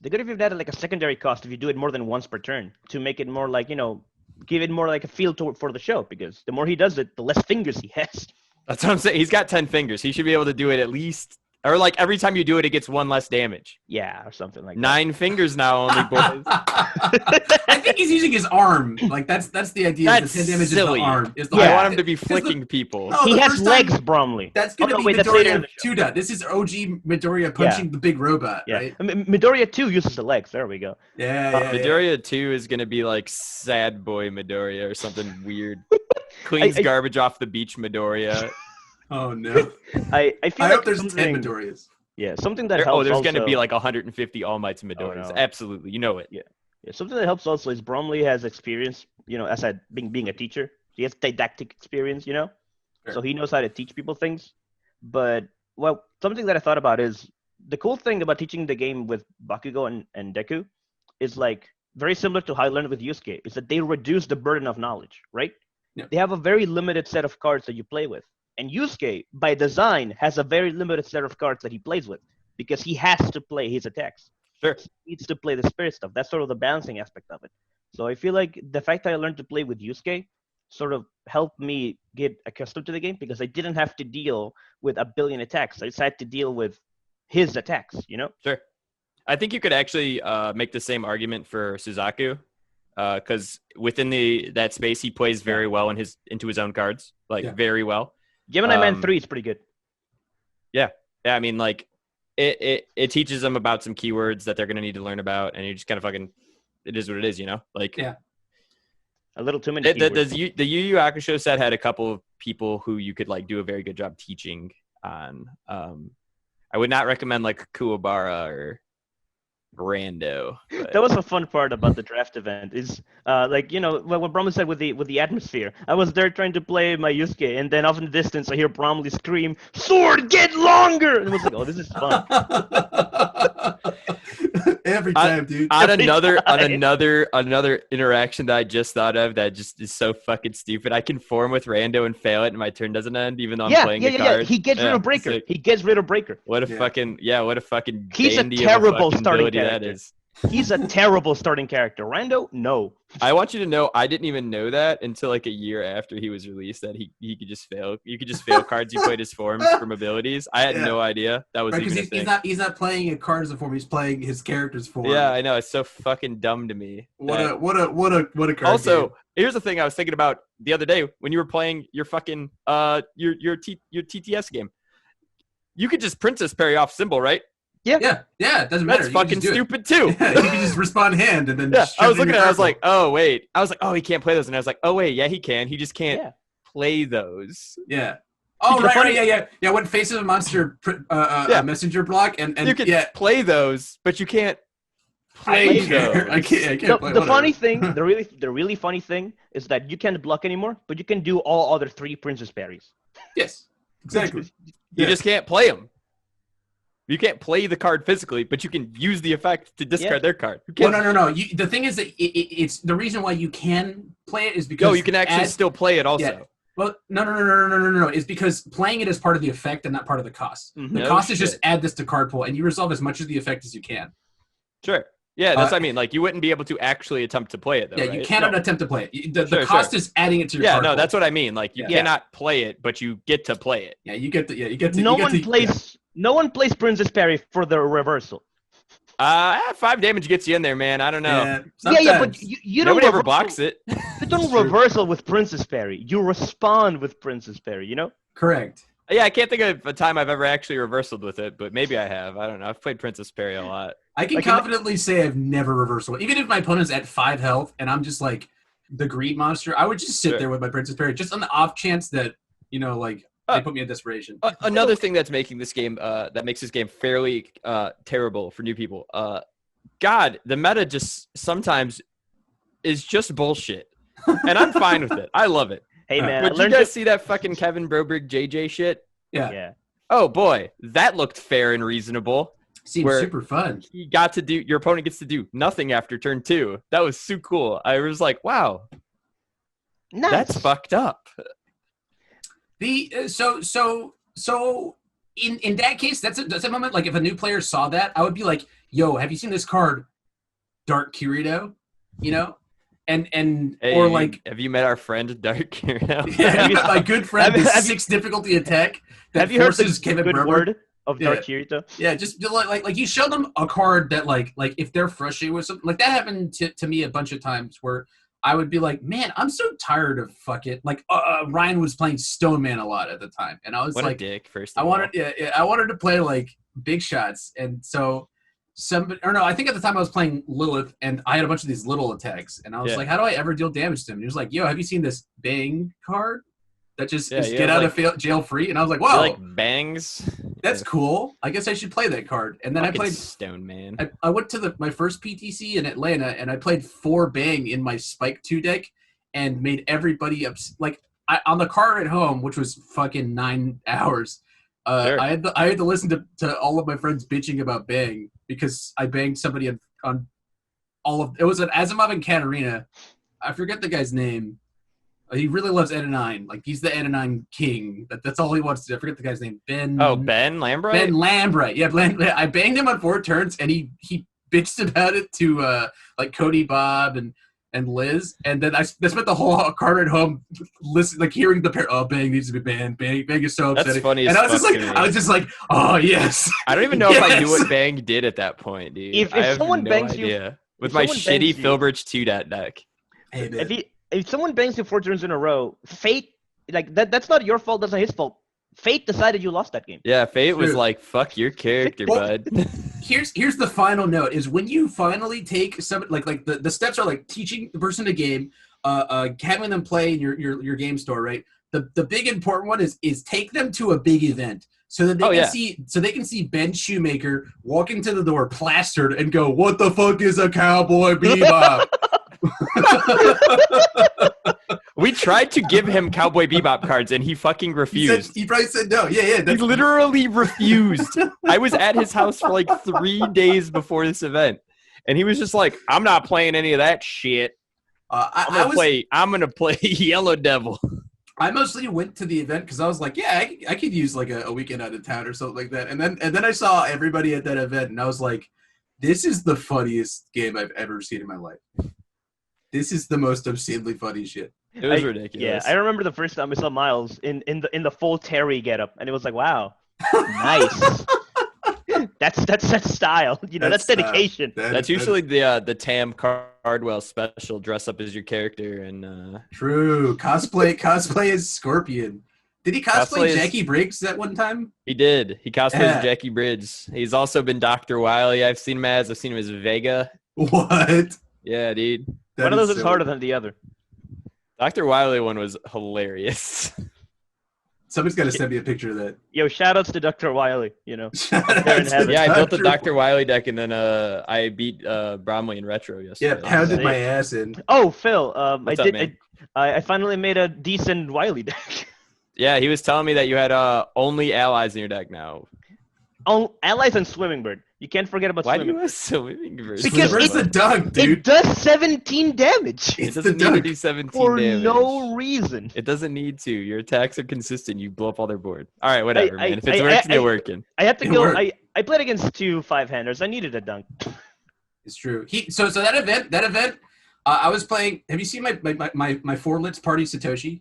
They could have even added like a secondary cost if you do it more than once per turn to make it more like, give it more like a feel for the show, because the more he does it, the less fingers he has. That's what I'm saying. He's got 10 fingers. He should be able to do it at least, or like every time you do it, it gets 1 less damage. Yeah, or something like 9 fingers now only, boys. I think he's using his arm. Like that's the idea. That's the 10 damage silly. Is the arm. Is the I arm. want him to be flicking people. No, he has first legs, time- Bromley. That's going to be that's later in Midoriya the show. 2. This is OG Midoriya punching the big robot, Yeah. right? I mean, Midoriya 2 uses the legs. There we go. Yeah. Midoriya 2 is going to be like sad boy Midoriya or something weird. Cleans garbage off the beach Midoriya. Oh, no. I feel I like hope there's 10 something- Midoriyas. Yeah, something that helps. There's going to also- be like 150 All Mights Midoriyas. no. Absolutely. You know it. Yeah, something that helps also is Bromley has experience, as I being a teacher. He has didactic experience, Sure. So he knows how to teach people things. But, something that I thought about is the cool thing about teaching the game with Bakugo and Deku is like very similar to how I learned with Yusuke, is that they reduce the burden of knowledge, right? Yeah. They have a very limited set of cards that you play with. And Yusuke, by design, has a very limited set of cards that he plays with because he has to play his attacks. Sure. He needs to play the spirit stuff. That's sort of the balancing aspect of it. So I feel like the fact that I learned to play with Yusuke sort of helped me get accustomed to the game because I didn't have to deal with a billion attacks. I just had to deal with his attacks, Sure. I think you could actually make the same argument for Suzaku because within that space, he plays very well into his own cards, very well. Gemini Man 3 is pretty good. Yeah. I mean, like, it teaches them about some keywords that they're going to need to learn about, and you just kind of fucking, it is what it is, Like, yeah. A little too many keywords. The Yu Yu Hakusho set had a couple of people who you could, like, do a very good job teaching on. I would not recommend, like, Kuwabara or Rando. But... That was a fun part about the draft event is what Bromley said with the atmosphere. I was there trying to play my Yusuke, and then off in the distance I hear Bromley scream, "Sword, get longer!" And I was like, "Oh, this is fun." Every time, dude. On another interaction that I just thought of that just is so fucking stupid. I can form with Rando and fail it, and my turn doesn't end, even though I'm playing a card. He gets rid of Breaker. Sick. He gets rid of Breaker. What a fucking He's a dandy terrible of a starting ability character. that is. He's a terrible starting character. Rando, no. I want you to know I didn't even know that until like a year after he was released that he could just fail. You could just fail cards you played as forms from abilities. I had no idea that was even a thing. He's not playing a card as a form. He's playing his character's form. Yeah, I know. It's so fucking dumb to me. What a card. Also, game. here's the thing I was thinking about the other day when you were playing your fucking your TTS game. You could just Princess Parry off symbol, right? Yeah. It doesn't matter. That's fucking stupid too. Yeah, you can just respond hand and then. Yeah, I was shove it in looking your at it. I was card like, oh wait. I was like, oh, he can't play those, and I was like, oh wait, yeah, he can. He just can't Yeah. play those. Yeah. Oh, The funny- yeah. When Face of a Monster messenger block and You can play those, but you can't play those. I can't play The whatever. funny thing, the really funny thing is that you can't block anymore, but you can do all other 3 Princess Parries. Yes, exactly. You just can't play them. You can't play the card physically, but you can use the effect to discard their card. Well, no. The thing is that it's the reason why you can play it is because you can actually still play it also. Yeah. Well, no. It's because playing it is part of the effect and not part of the cost. Mhm. The No cost is shit. just add this to card pool, and you resolve as much of the effect as you can. Sure. Yeah, that's what I mean. Like, you wouldn't be able to actually attempt to play it, though, Yeah, right? you cannot attempt to play it. The Sure, cost is adding it to your Yeah, card no, pool. that's what I mean. Like, you Yeah. cannot play it, but you get to play it. Yeah, you get to. No one plays Princess Parry for the reversal. 5 damage gets you in there, man. I don't know. Yeah, Yeah, but sometimes. you don't Nobody ever reversal- blocks it. You don't It's true. reversal with Princess Parry. You respond with Princess Parry, Correct. Yeah, I can't think of a time I've ever actually reversaled with it, but maybe I have. I don't know. I've played Princess Parry a lot. I can confidently say I've never reversal. Even if my opponent's at 5 health and I'm just like the greed monster, I would just sit Sure. there with my Princess Parry just on the off chance that, they put me in desperation. Another thing that's making this game, that makes this game fairly terrible for new people. God, the meta just sometimes is just bullshit. And I'm fine with it. I love it. Hey man, But you guys see that fucking Kevin Broberg JJ shit? yeah. Oh boy, that looked fair and reasonable. Seems super fun. He got to do, your opponent gets to do nothing after turn 2. That was so cool. I was like, wow, Nice. that's fucked up. So in that case, that's a moment, like if a new player saw that, I would be like, yo, have you seen this card, Dark Kirito? You know? And Hey, or like, have you met our friend Dark Kirito? yeah, my good friend, this 6 difficulty attack that Have you heard the forces Kevin good Broberg. word of Dark Kirito? Yeah, just like you show them a card that like if they're frustrated with something, like that happened to me a bunch of times where I would be like, man, I'm so tired of fuck it. Like Ryan was playing Stone Man a lot at the time, and I was What like, a dick. First, I wanted to play like big shots, and so I think at the time I was playing Lilith, and I had a bunch of these little attacks, and I was like, how do I ever deal damage to him? And he was like, yo, have you seen this Bang card that just get out of jail free? And I was like, wow, like bangs. That's cool. I guess I should play that card. And then Fucking I played Stone Man. I went to my first PTC in Atlanta, and I played 4 Bang in my Spike 2 deck and made everybody on the car at home, which was fucking 9 hours. Sure. I had to listen to all of my friends bitching about Bang because I banged somebody on all of it. Was an Asimov and Katarina. I forget the guy's name. He really loves N9. Like, he's the N9 king. That's all he wants to do. I forget the guy's name. Ben. Oh, Ben Lambright? Ben Lambright. Yeah, I banged him on 4 turns, and he bitched about it to like Cody, Bob, and Liz. And then I spent the whole card at home listening, like hearing the pair. Oh, Bang needs to be banned. Bang is so upsetting. That's funny. And as I was just like, oh yes. I don't even know if I knew what Bang did at that point, dude. If I have someone no bangs idea. you, With my shitty Filbert 2 deck. Hey, man. If someone bangs you 4 turns in a row, Fate, like that's not your fault. That's not his fault. Fate decided you lost that game. Yeah, Fate was True. like, fuck your character, bud. Here's the final note: is when you finally take some like the steps are like teaching the person a game, having them play in your game store, right? The big important one is take them to a big event so that they can see Ben Shoemaker walk into the door plastered and go, "What the fuck is a Cowboy Bebop?" We tried to give him Cowboy Bebop cards, and he fucking refused. He probably said no. Yeah. He literally refused. I was at his house for like 3 days before this event, and he was just like, "I'm not playing any of that shit. I'm gonna play Yellow Devil." I mostly went to the event because I was like, yeah, I could use like a weekend out of town or something like that. And then I saw everybody at that event, and I was like, this is the funniest game I've ever seen in my life. This is the most obscenely funny shit. It was ridiculous. Yeah, I remember the first time I saw Miles in the full Terry getup, and it was like, wow, nice. That's style. You know, that's dedication. That's usually the Tam Cardwell special. Dress up as your character and. True cosplay as Scorpion. Did he cosplay Jackie Briggs that one time? He did. He cosplayed as Jackie Briggs. He's also been Dr. Wily. I've seen him as Vega. What? Yeah, dude. One of those is harder than the other. Dr. Wily one was hilarious. Somebody's got to send me a picture of that. Yo, shoutouts to Dr. Wily, you know. Yeah, I built the Dr. Wily deck, and then I beat Bromley in Retro yesterday. Yeah, pounded my ass in. Oh, Phil, man? I finally made a decent Wily deck. Yeah, he was telling me that you had only allies in your deck now. Oh, allies and Swimming Bird. You can't forget about Why Swimming do you have Swimming Bird? Because it's the dunk, dude. It does 17 damage. It doesn't need to do 17 for damage. no reason. It doesn't need to. Your attacks are consistent. You blow up all their board. All right, whatever, man. If it's working, it's working. I had to go. I played against 2 5-handers. I needed a dunk. It's true. So that event, I was playing. Have you seen my 4 Lits Party Satoshi?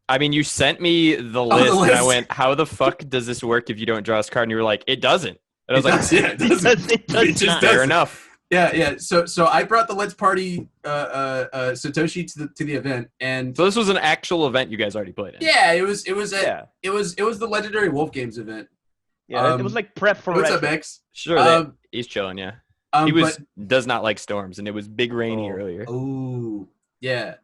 I mean, you sent me the list, and I went, "How the fuck does this work if you don't draw this card?" And you were like, "It doesn't." And I was like, "It doesn't. It just doesn't. Fair enough." Yeah. So I brought the Let's Party Satoshi to the event, and so this was an actual event you guys already played in. Yeah, it was the Legendary Wolf Games event. Yeah, it was like prep for. What's up, X? Sure, he's chilling. Yeah, he does not like storms, and it was big rainy earlier. Oh, yeah.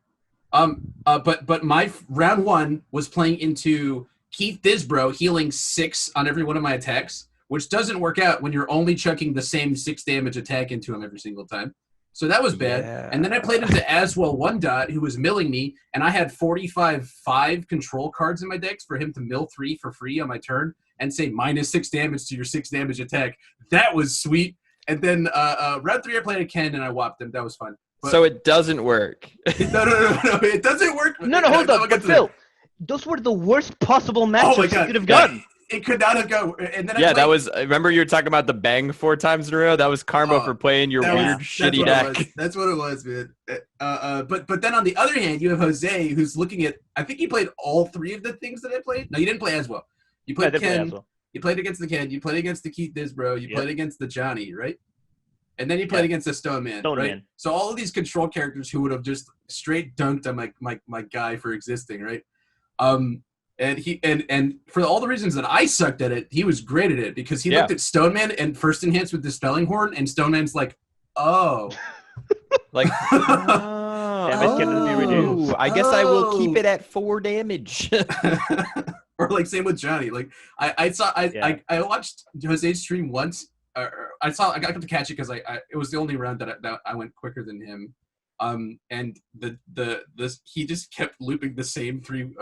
But my round 1 was playing into Keith Disbro healing 6 on every one of my attacks, which doesn't work out when you're only chucking the same 6 damage attack into him every single time. So that was bad. Yeah. And then I played into Aswell One Dot, who was milling me, and I had 45 control cards in my decks for him to mill 3 for free on my turn and say -6 damage to your 6 damage attack. That was sweet. And then round 3, I played a Ken and I whopped him. That was fun. But, So it doesn't work. no, it doesn't work. No, hold on. But Phil, those were the worst possible matchups you could have gotten. It could not have gone. And then Yeah, that was. Remember you were talking about the bang 4 times in a row? That was karma for playing your weird, shitty deck. That's what it was, man. But then on the other hand, you have Jose, who's looking at. I think he played all 3 of the things that I played. No, you didn't play as well. You played Ken. You played against the Ken. You played against the Keith Disbro. You played against the Johnny, right? And then you played against the Stone Man, right? So all of these control characters who would have just straight dunked on my guy for existing, right? And he and for all the reasons that I sucked at it, he was great at it because he looked at Stoneman and first enhanced with Dispelling Horn, and Stoneman's like, oh. Like, damage can be reduced. I guess I will keep it at 4 damage. Or like same with Johnny. Like I watched Jose's stream once. I got to catch it because it was the only round that I went quicker than him. And he just kept looping the same 3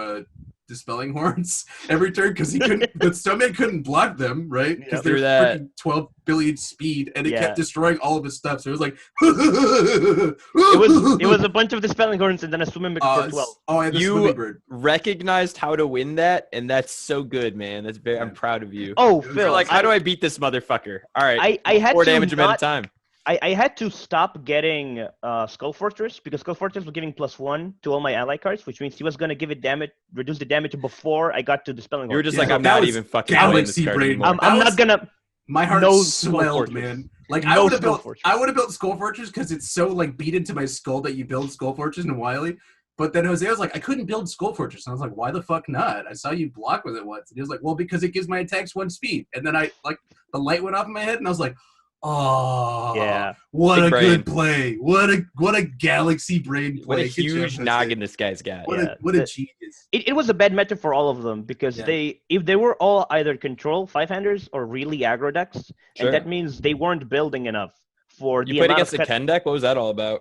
Dispelling Horns every turn because he couldn't. The Stoneman couldn't block them, right? Because they're freaking 12 billion speed, and it kept destroying all of his stuff. So it was like it was a bunch of Dispelling Horns and then a Swimming Bird for 12. Oh, and the Swimming Bird. Recognized how to win that, and that's so good, man. That's very. I'm proud of you. Oh, Phil, like, how do I beat this motherfucker? All right, I had 4 to damage at a time. I had to stop getting Skull Fortress because Skull Fortress was giving +1 to all my ally cards, which means he was gonna give it damage, reduce the damage before I got to Dispelling Horn. You were just like, I'm not even fucking playing this card anymore. I'm not gonna. My heart swelled, man. Like I would have built Skull Fortress because it's so like beat into my skull that you build Skull Fortress in Wily. But then Jose was like, I couldn't build Skull Fortress. And I was like, why the fuck not? I saw you block with it once. And he was like, well, because it gives my attacks 1 speed. And then the light went off in my head, and I was like, oh, yeah, what a good play. What a galaxy brain play. What a huge noggin this guy's got. What a genius. It was a bad matchup for all of them because if they were all either control 5-handers or really aggro decks, and that means they weren't building enough for the amount of... You played against the Ken deck? What was that all about?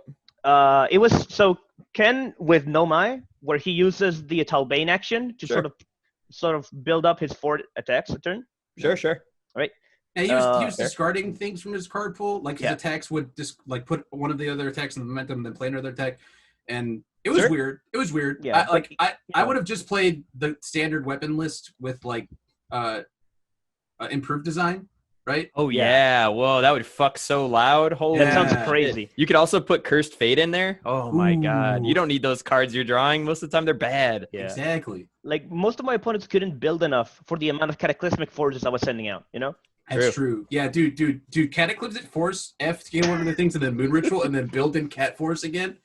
It was so Ken with Nomai, where he uses the Talbane action to sort of build up his 4 attacks a turn. Sure. Right. Yeah, he was discarding things from his card pool. Like his attacks would just like put one of the other attacks in the momentum and then play another attack. And it was weird. It was weird. Yeah, I would have just played the standard weapon list with like improved design, right? Oh yeah. Whoa, that would fuck so loud. Holy that sounds crazy. You could also put Cursed Fate in there. Oh my god. You don't need those cards you're drawing. Most of the time they're bad. Yeah. Exactly. Like most of my opponents couldn't build enough for the amount of cataclysmic forces I was sending out, you know? That's true. Yeah, dude. Cataclysmic Force, F scale one of the things, and then Moon Ritual, and then build in Cat Force again.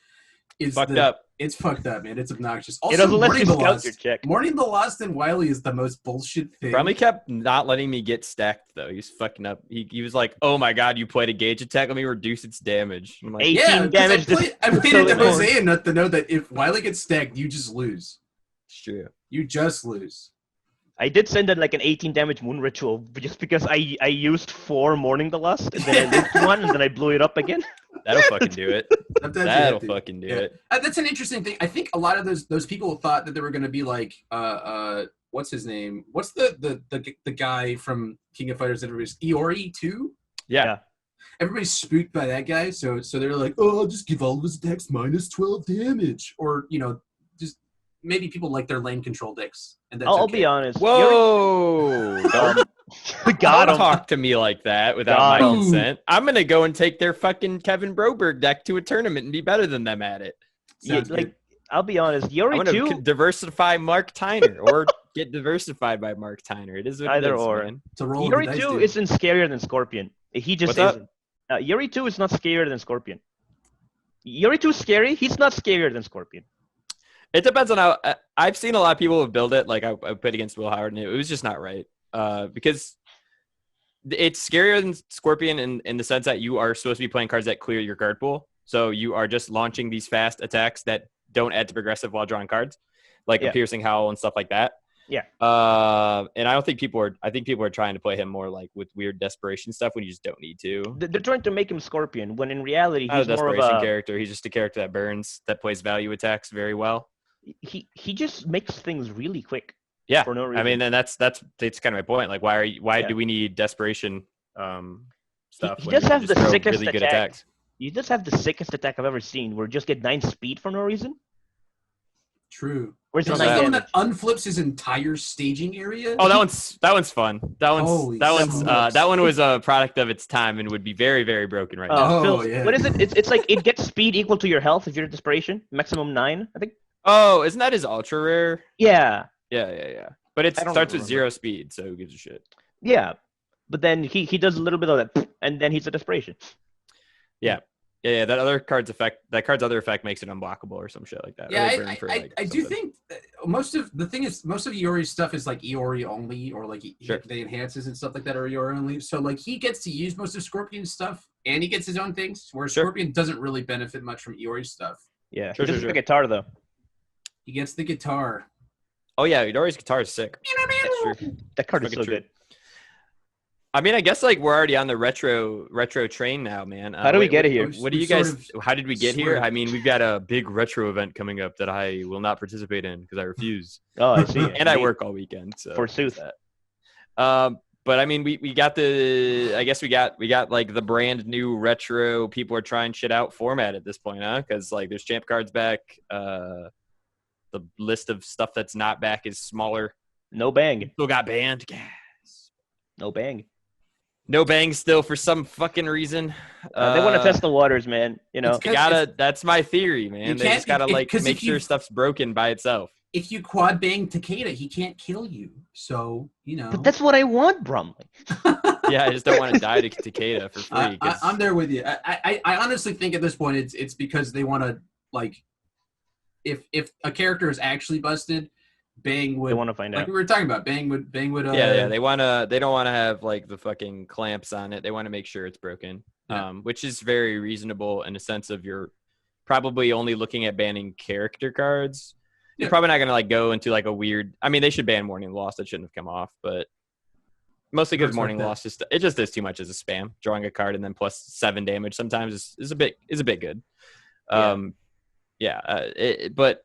It's fucked up. It's fucked up, man. It's obnoxious. Also, Mourning the Lost and Wily is the most bullshit thing. Probably kept not letting me get stacked, though. He's fucking up. He was like, oh my god, you played a gauge attack. Let me reduce its damage. I'm like, 18 damage. I played it to Jose enough to know that if Wily gets stacked, you just lose. It's true. You just lose. I did send in like an 18 damage Moon Ritual just because I used 4 Mourning the Lust and then I looped 1 and then I blew it up again. That'll fucking do it. That'll fucking do it. That's an interesting thing. I think a lot of those people thought that they were going to be like, what's his name? What's the guy from King of Fighters that everybody's Iori too? Yeah. Everybody's spooked by that guy, so they're like, oh, I'll just give all of his attacks -12 damage, or just maybe people like their lane control decks. And that's I'll be honest. Whoa! Don't talk to me like that without my consent. I'm gonna go and take their fucking Kevin Broberg deck to a tournament and be better than them at it. I'll be honest. Yori 2 diversify Mark Tyner or get diversified by Mark Tyner. It is what either it is, or. man. Yori 2 isn't scarier than Scorpion. He just isn't. Yori 2 is not scarier than Scorpion. Yori 2 is scary. He's not scarier than Scorpion. It depends on how. I've seen a lot of people build it. Like I played against Will Howard, and it was just not right. Because it's scarier than Scorpion in the sense that you are supposed to be playing cards that clear your card pool. So you are just launching these fast attacks that don't add to progressive while drawing cards, like a Piercing Howl and stuff like that. Yeah. And I don't think people are. I think people are trying to play him more like with weird desperation stuff when you just don't need to. They're trying to make him Scorpion when in reality Not a he's more of desperation a character. He's just a character that burns, that plays value attacks very well. he just makes things really quick. Yeah, For no reason. I mean, and that's kind of my point. Like, why do we need desperation stuff? He when does we can have just the throw sickest really good attack. attacks. You just have the sickest attack I've ever seen, where you just get 9 speed for no reason. True. Where's the Is 9 that the one damage? that unflips his entire staging area? Oh, that one's fun. Holy That one was a product of its time and would be very, very broken right now. Phil, yeah. what is it? It's like it gets speed equal to your health if you're at desperation. Maximum 9, I think. Oh, isn't that his ultra rare? Yeah. Yeah. But it I don't starts with remember. 0 speed, so who gives a shit? Yeah. But then he does a little bit of that, and then he's at desperation. Yeah. That card's other effect makes it unblockable or some shit like that. Yeah, Or they burn for, I do think that most of Iori's stuff is like Iori only, or like the enhances and stuff like that are Iori only. So like he gets to use most of Scorpion's stuff, and he gets his own things, where Scorpion doesn't really benefit much from Iori's stuff. Yeah, he does the guitar though. He gets the guitar. Oh yeah, Iori's guitar is sick. That's true. That card is so good. I mean, I guess like we're already on the retro train now, man. How do we get here? What do you guys? How did we get here? I mean, we've got a big retro event coming up that I will not participate in because I refuse. Oh, I see. And I work all weekend. So forsooth. But I mean, we got the. I guess we got like the brand new retro. People are trying shit out format at this point, huh? Because like there's champ cards back. The list of stuff that's not back is smaller. No bang. Still got banned. Yes. No bang. No bang still for some fucking reason. They want to test the waters, man. You know, that's my theory, man. They just gotta make sure stuff's broken by itself. If you quad bang Takeda, he can't kill you. So, you know. But that's what I want, Bromley. Yeah, I just don't want to die to Takeda for free. I'm there with you. I honestly think at this point it's because they want to, like, if a character is actually busted, Bang would. They want to find out. Like we were talking about, Bang would. They don't want to have like the fucking clamps on it. They want to make sure it's broken, which is very reasonable in a sense of you're probably only looking at banning character cards. You're probably not going to like go into like a weird. I mean, they should ban Morning Lost. That shouldn't have come off, but mostly because Morning Lost it just does too much as a spam. Drawing a card and then plus 7 damage sometimes is a bit good. But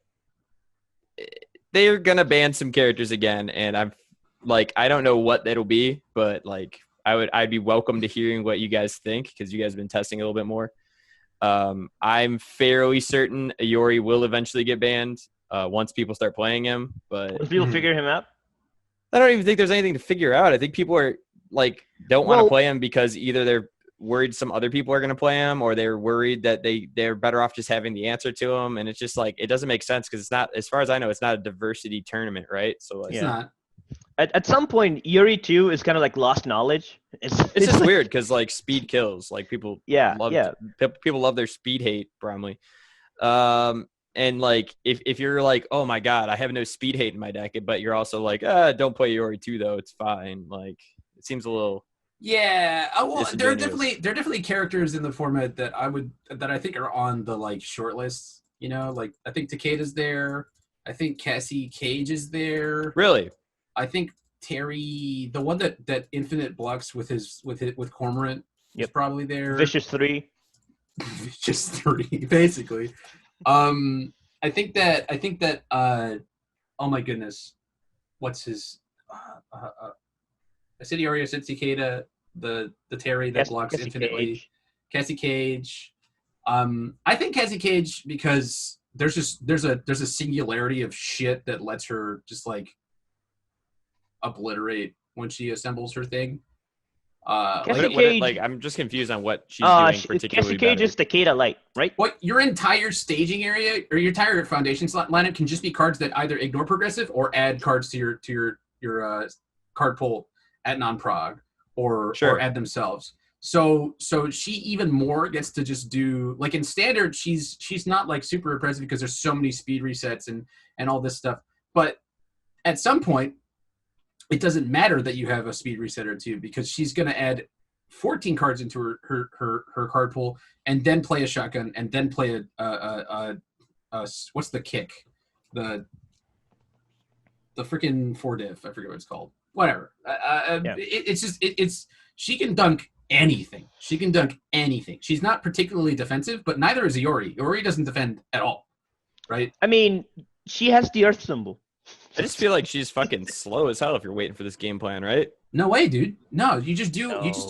they're gonna ban some characters again, and I'm like, I don't know what that'll be, but like, I'd be welcome to hearing what you guys think because you guys have been testing a little bit more. I'm fairly certain Iori will eventually get banned once people start playing him, but once people figure him out. I don't even think there's anything to figure out. I think people are like don't want to play him because either they're worried some other people are going to play him, or they're worried that they're better off just having the answer to him. And it's just like, it doesn't make sense because it's not, as far as I know, it's not a diversity tournament, right? So like, it's not. At some point, Yuri 2 is kind of like lost knowledge. It's just weird because like speed kills. Like people people love their speed hate, Bromley. And like if you're like, oh my god, I have no speed hate in my deck, but you're also like, don't play Yuri 2 though, it's fine. Like it seems a little. Yeah, well, there are definitely characters in the format that I think are on the like short list. You know, like I think Takeda's there. I think Cassie Cage is there. Really? I think Terry, the one that Infinite blocks with Cormorant, is probably there. Vicious 3. Vicious 3, basically. I think that. Oh my goodness, what's his? I said Iorio, I said Cicada, the Terry that blocks Cassie infinitely. Cage. Cassie Cage. I think Cassie Cage because there's a singularity of shit that lets her just like obliterate when she assembles her thing. I'm just confused on what she's doing particularly. Cassie Cage is Takeda Light, right? What your entire staging area or your entire foundation slot lineup can just be cards that either ignore progressive or add cards to your card pool at non-prog or add themselves. So she even more gets to just do like in standard she's not like super impressive because there's so many speed resets and all this stuff. But at some point it doesn't matter that you have a speed reset or two because she's going to add 14 cards into her card pool and then play a shotgun and then play a what's the kick? The the freaking 4-diff. I forget what it's called. Whatever. It's she can dunk anything. She can dunk anything. She's not particularly defensive, but neither is Iori. Iori doesn't defend at all, right? I mean, she has the Earth symbol. I just feel like she's fucking slow as hell if you're waiting for this game plan, right? No way, dude. No, you just do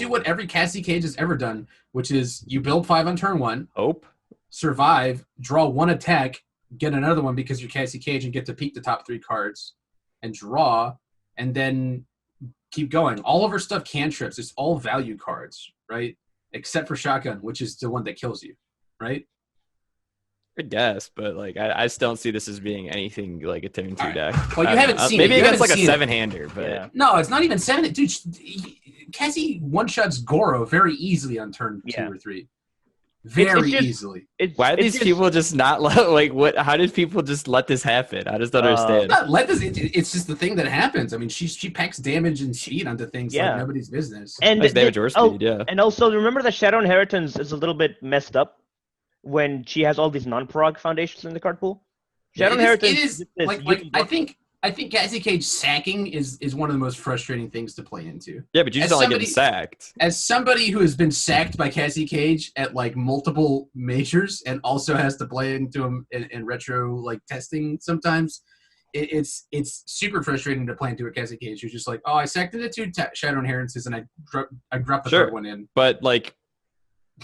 what every Cassie Cage has ever done, which is you build 5 on turn 1, Hope. survive, draw 1 attack, get another one because you're Cassie Cage and get to peek the top 3 cards and draw, and then keep going. All of her stuff cantrips. It's all value cards, right? Except for Shotgun, which is the one that kills you, right? I guess, but like I still don't see this as being anything like a turn 2 deck. Well, you haven't seen maybe it. Maybe against like a 7-hander, but Yeah. No, it's not even 7. Dude, Cassie one-shots Goro very easily on turn 2 or 3. Very easily. Why are these people just not like what? How did people just let this happen? I just don't understand. Not let this. It's just the thing that happens. I mean, she packs damage and speed onto things like nobody's business. And damage or speed, yeah. And also remember that Shadow Inheritance is a little bit messed up when she has all these non-prog foundations in the card pool. Shadow Inheritance. It is like I think Cassie Cage sacking is one of the most frustrating things to play into. Yeah, but you just don't like getting sacked. As somebody who has been sacked by Cassie Cage at like multiple majors and also has to play into them in retro like testing sometimes, it's super frustrating to play into a Cassie Cage who's just like, oh, I sacked into 2 Shadow Inheritances and I dropped the third one in. But like,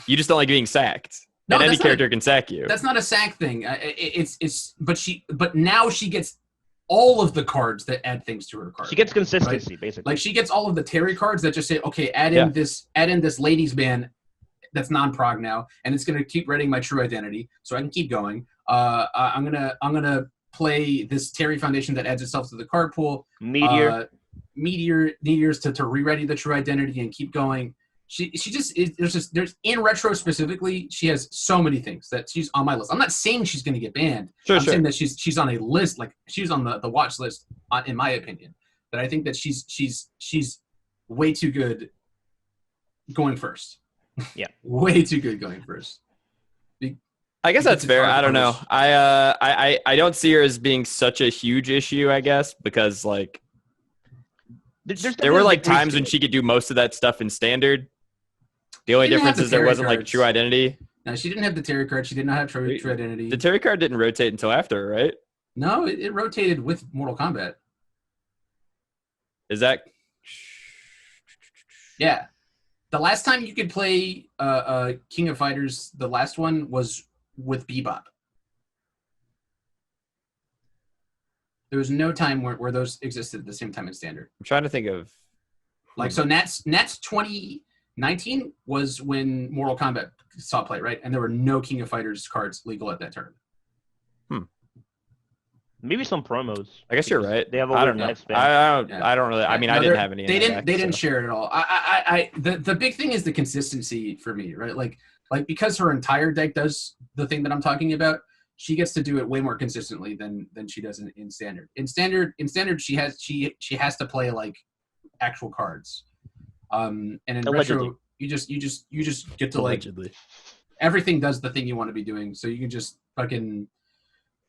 you just don't like being sacked. No, and any character can sack you. That's not a sack thing. But now she gets all of the cards that add things to her card. She gets consistency, right? basically. Like she gets all of the Terry cards that just say, okay, add in this ladies man that's non-prog now, and it's gonna keep reading my true identity, so I can keep going. I'm gonna play this Terry Foundation that adds itself to the card pool. Meteors to re-ready the true identity and keep going. She just is, there's in retro specifically, she has so many things that she's on my list. I'm not saying she's going to get banned. I'm saying that she's on a list, like she's on the watch list, in my opinion. But I think that she's way too good going first. Yeah, way too good going first. I guess that's fair. I don't know. I don't see her as being such a huge issue. I guess because like there were like times when she could do most of that stuff in standard. The only difference is there wasn't like true identity. No, she didn't have the Terry card. She did not have true identity. The Terry card didn't rotate until after, right? No, it rotated with Mortal Kombat. Is that? Yeah. The last time you could play King of Fighters, the last one was with Bebop. There was no time where those existed at the same time in standard. I'm trying to think of like so. Nats 2019 was when Mortal Kombat saw play, right? And there were no King of Fighters cards legal at that turn. Maybe some promos. I guess you're right. They have a I don't know. I don't really. I mean, I didn't have any. They didn't share it at all. The big thing is the consistency for me, right? Like because her entire deck does the thing that I'm talking about. She gets to do it way more consistently than she does in standard. In standard, she has to play like actual cards. And in Allegedly. retro, you just get to Allegedly. like everything does the thing you want to be doing. So you can just fucking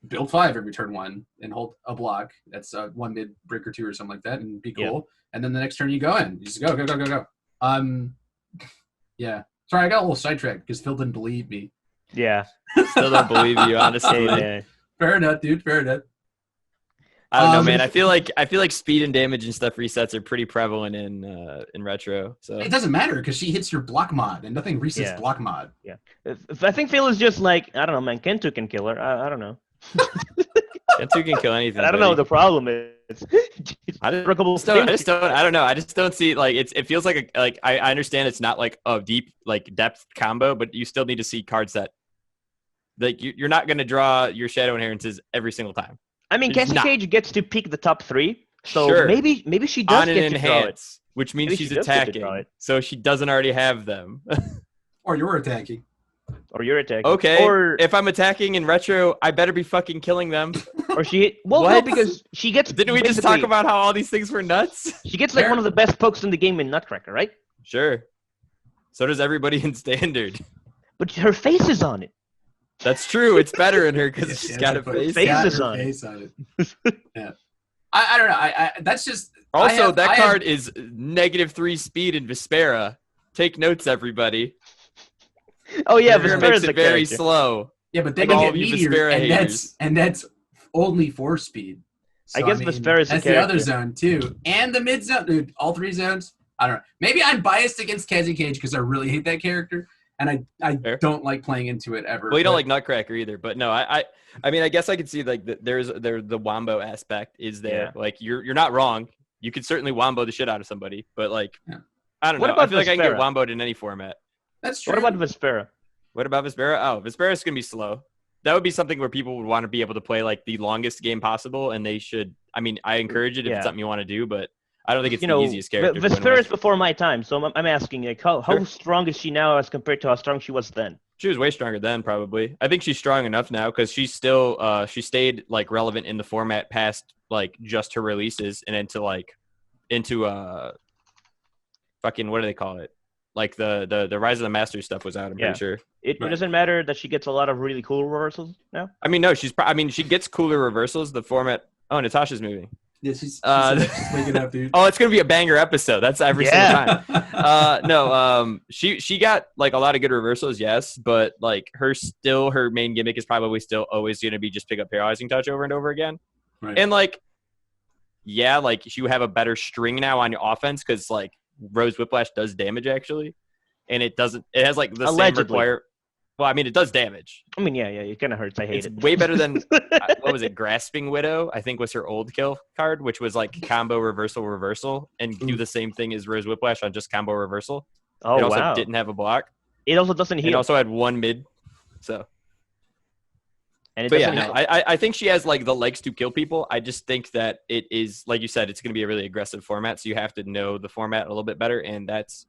build 5 every turn 1 and hold a block. That's 1 mid break or 2 or something like that, and be cool. Yeah. And then the next turn you go in. You just go. Yeah. Sorry, I got a little sidetracked because Phil didn't believe me. Yeah. Still don't believe you, honestly. Fair enough, dude. Fair enough. I don't know, man. I feel like speed and damage and stuff resets are pretty prevalent in retro. So it doesn't matter because she hits your block mod and nothing resets block mod. Yeah. If I think Phil is just like, I don't know, man. Kento can kill her. I don't know. Kento can kill anything. I don't know what the problem is. I just don't see like it feels like I understand it's not like a deep like depth combo, but you still need to see cards that like you're not going to draw your Shadow Inheritances every single time. I mean, Cassie Cage gets to pick the top 3, so maybe she does on get to draw it. Which means she's attacking, so she doesn't already have them. Or you're attacking. Or you're attacking. Okay. Or if I'm attacking in retro, I better be fucking killing them. Or no, because she gets. Didn't we just talk about how all these things were nuts? She gets like one of the best pokes in the game in Nutcracker, right? Sure. So does everybody in standard. But her face is on it. That's true. It's better in her because she's got a face. Faces on it. Yeah. I don't know. That's just Also, that card is -3 speed in Vespera. Take notes, everybody. Oh yeah, Vespera Vespera's makes the it very character. slow. Yeah, but they Like can all get of you meteors, Vespera haters. and that's only 4 speed. So, I guess Vespera's the that's the other character. zone too, and the mid zone, dude. All 3 zones. I don't know. Maybe I'm biased against Cassie Cage because I really hate that character, and I Fair. don't like playing into it ever. Well, you don't like Nutcracker either, but no, I mean, I guess I could see like there's the wombo aspect is there. Yeah. Like you're not wrong. You could certainly wombo the shit out of somebody, but like Yeah. I don't What know. I about feel like I can get Vespera? womboed in any format. That's true. What about Vespera? What about Vespera? Oh, Vespera's gonna be slow. That would be something where people would want to be able to play like the longest game possible, and they should. I mean, I encourage it if Yeah. it's something you want to do, but I don't think it's the easiest character. to win Vespera's with. before my time, so I'm asking, like, how Sure. strong is she now as compared to how strong she was then? She was way stronger then, probably. I think she's strong enough now because she's still she stayed like relevant in the format past like just her releases and into fucking what do they call it? Like the Rise of the Masters stuff was out. I'm Yeah. pretty sure. It Right. doesn't matter that she gets a lot of really cool reversals now. I mean, no, she gets cooler reversals. The format. Oh, Natasha's moving. Yeah, she's waking up, dude. Oh, it's gonna be a banger episode. That's every Yeah. single time. No, she got like a lot of good reversals, yes, but like her main gimmick is probably still always gonna be just pick up paralyzing touch over and over again. Right. And like, yeah, like you have a better string now on your offense because like Rose Whiplash does damage actually, and it has like the Allegedly. same require. Well, I mean, it does damage. I mean, yeah, it kind of hurts. I hate It's it. way better than what was it? Grasping Widow, I think was her old kill card, which was like combo reversal, and do the same thing as Rose Whiplash on just combo reversal. Oh It also wow! didn't have a block. It also doesn't It heal. also had one mid. So, And it but yeah, doesn't no, I think she has like the legs to kill people. I just think that it is, like you said, it's going to be a really aggressive format, so you have to know the format a little bit better, and that's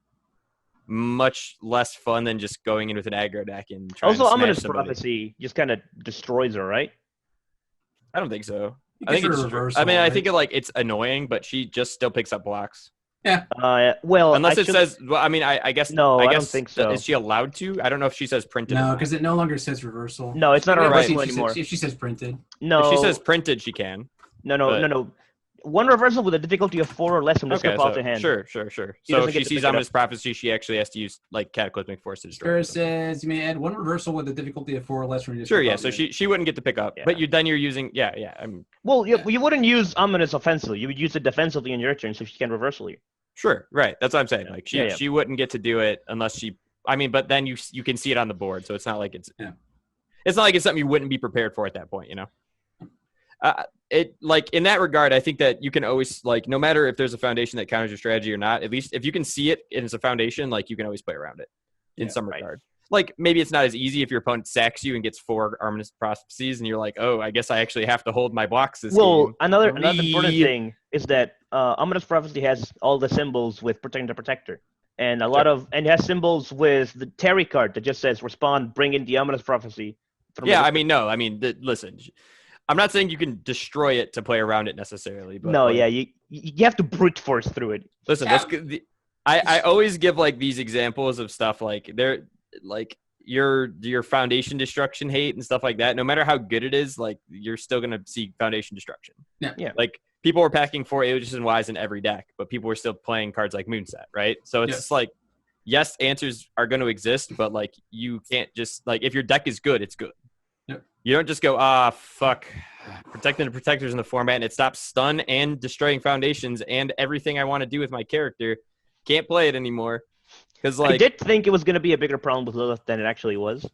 much less fun than just going in with an aggro deck and trying also, to smash Ominous somebody. Prophecy just kind of destroys her, right? I don't think so. You I think get it's a reversal, I mean, I right? think it's annoying, but she just still picks up blocks. Well, Unless I it should- says, well, I mean, I guess. No, I guess, don't think so. Is she allowed to? I don't know if she says printed. No, or not. because it no longer says reversal. No, it's not a Maybe reversal if she anymore. says- If she says printed. No, If she says printed, she can. no. One reversal with a difficulty of 4 or less from this Okay, slip off the hand. sure. So She if doesn't she get to sees pick it up. Ominous Prophecy, she actually has to use like Cataclysmic Force to destroy. Spirit it. says you may add 1 reversal with a difficulty of 4 or less when you Sure, yeah. So she wouldn't get to pick up, Yeah. but you're using, yeah. I'm Well, you wouldn't use Ominous offensively. You would use it defensively in your turn, so she can reversal you. sure, right. That's what I'm saying. Yeah. Like Yeah. she wouldn't get to do it unless she. I mean, but then you can see it on the board, so it's not like it's. Yeah. It's not like it's something you wouldn't be prepared for at that point, you know. It like in that regard, I think that you can always like no matter if there's a foundation that counters your strategy or not. At least if you can see it as a foundation, like you can always play around it in Yeah, some right. regard. Like maybe it's not as easy if your opponent sacks you and gets 4 Ominous Prophecies, and you're like, oh, I guess I actually have to hold my blocks this Well, game. another important Three. thing is that Ominous Prophecy has all the symbols with Protecting the Protector. And it has symbols with the Terry card that just says respond, bring in the Ominous Prophecy. Yeah, I mean, no, I mean, listen, I'm not saying you can destroy it to play around it necessarily, but No, like, yeah, you have to brute force through it. listen, Yeah. I always give like these examples of stuff like they're like your foundation destruction hate and stuff like that. No matter how good it is, like you're still gonna see foundation destruction. Yeah. Like people were packing 4 Aegis and Ys in every deck, but people were still playing cards like Moonset, right? So it's Yeah. just like, yes, answers are going to exist, but like you can't just like if your deck is good, it's good. Yep. You don't just go, fuck, protecting the protectors in the format, and it stops stun and destroying foundations and everything I want to do with my character. Can't play it anymore. Because like I did think it was going to be a bigger problem with Lilith than it actually was.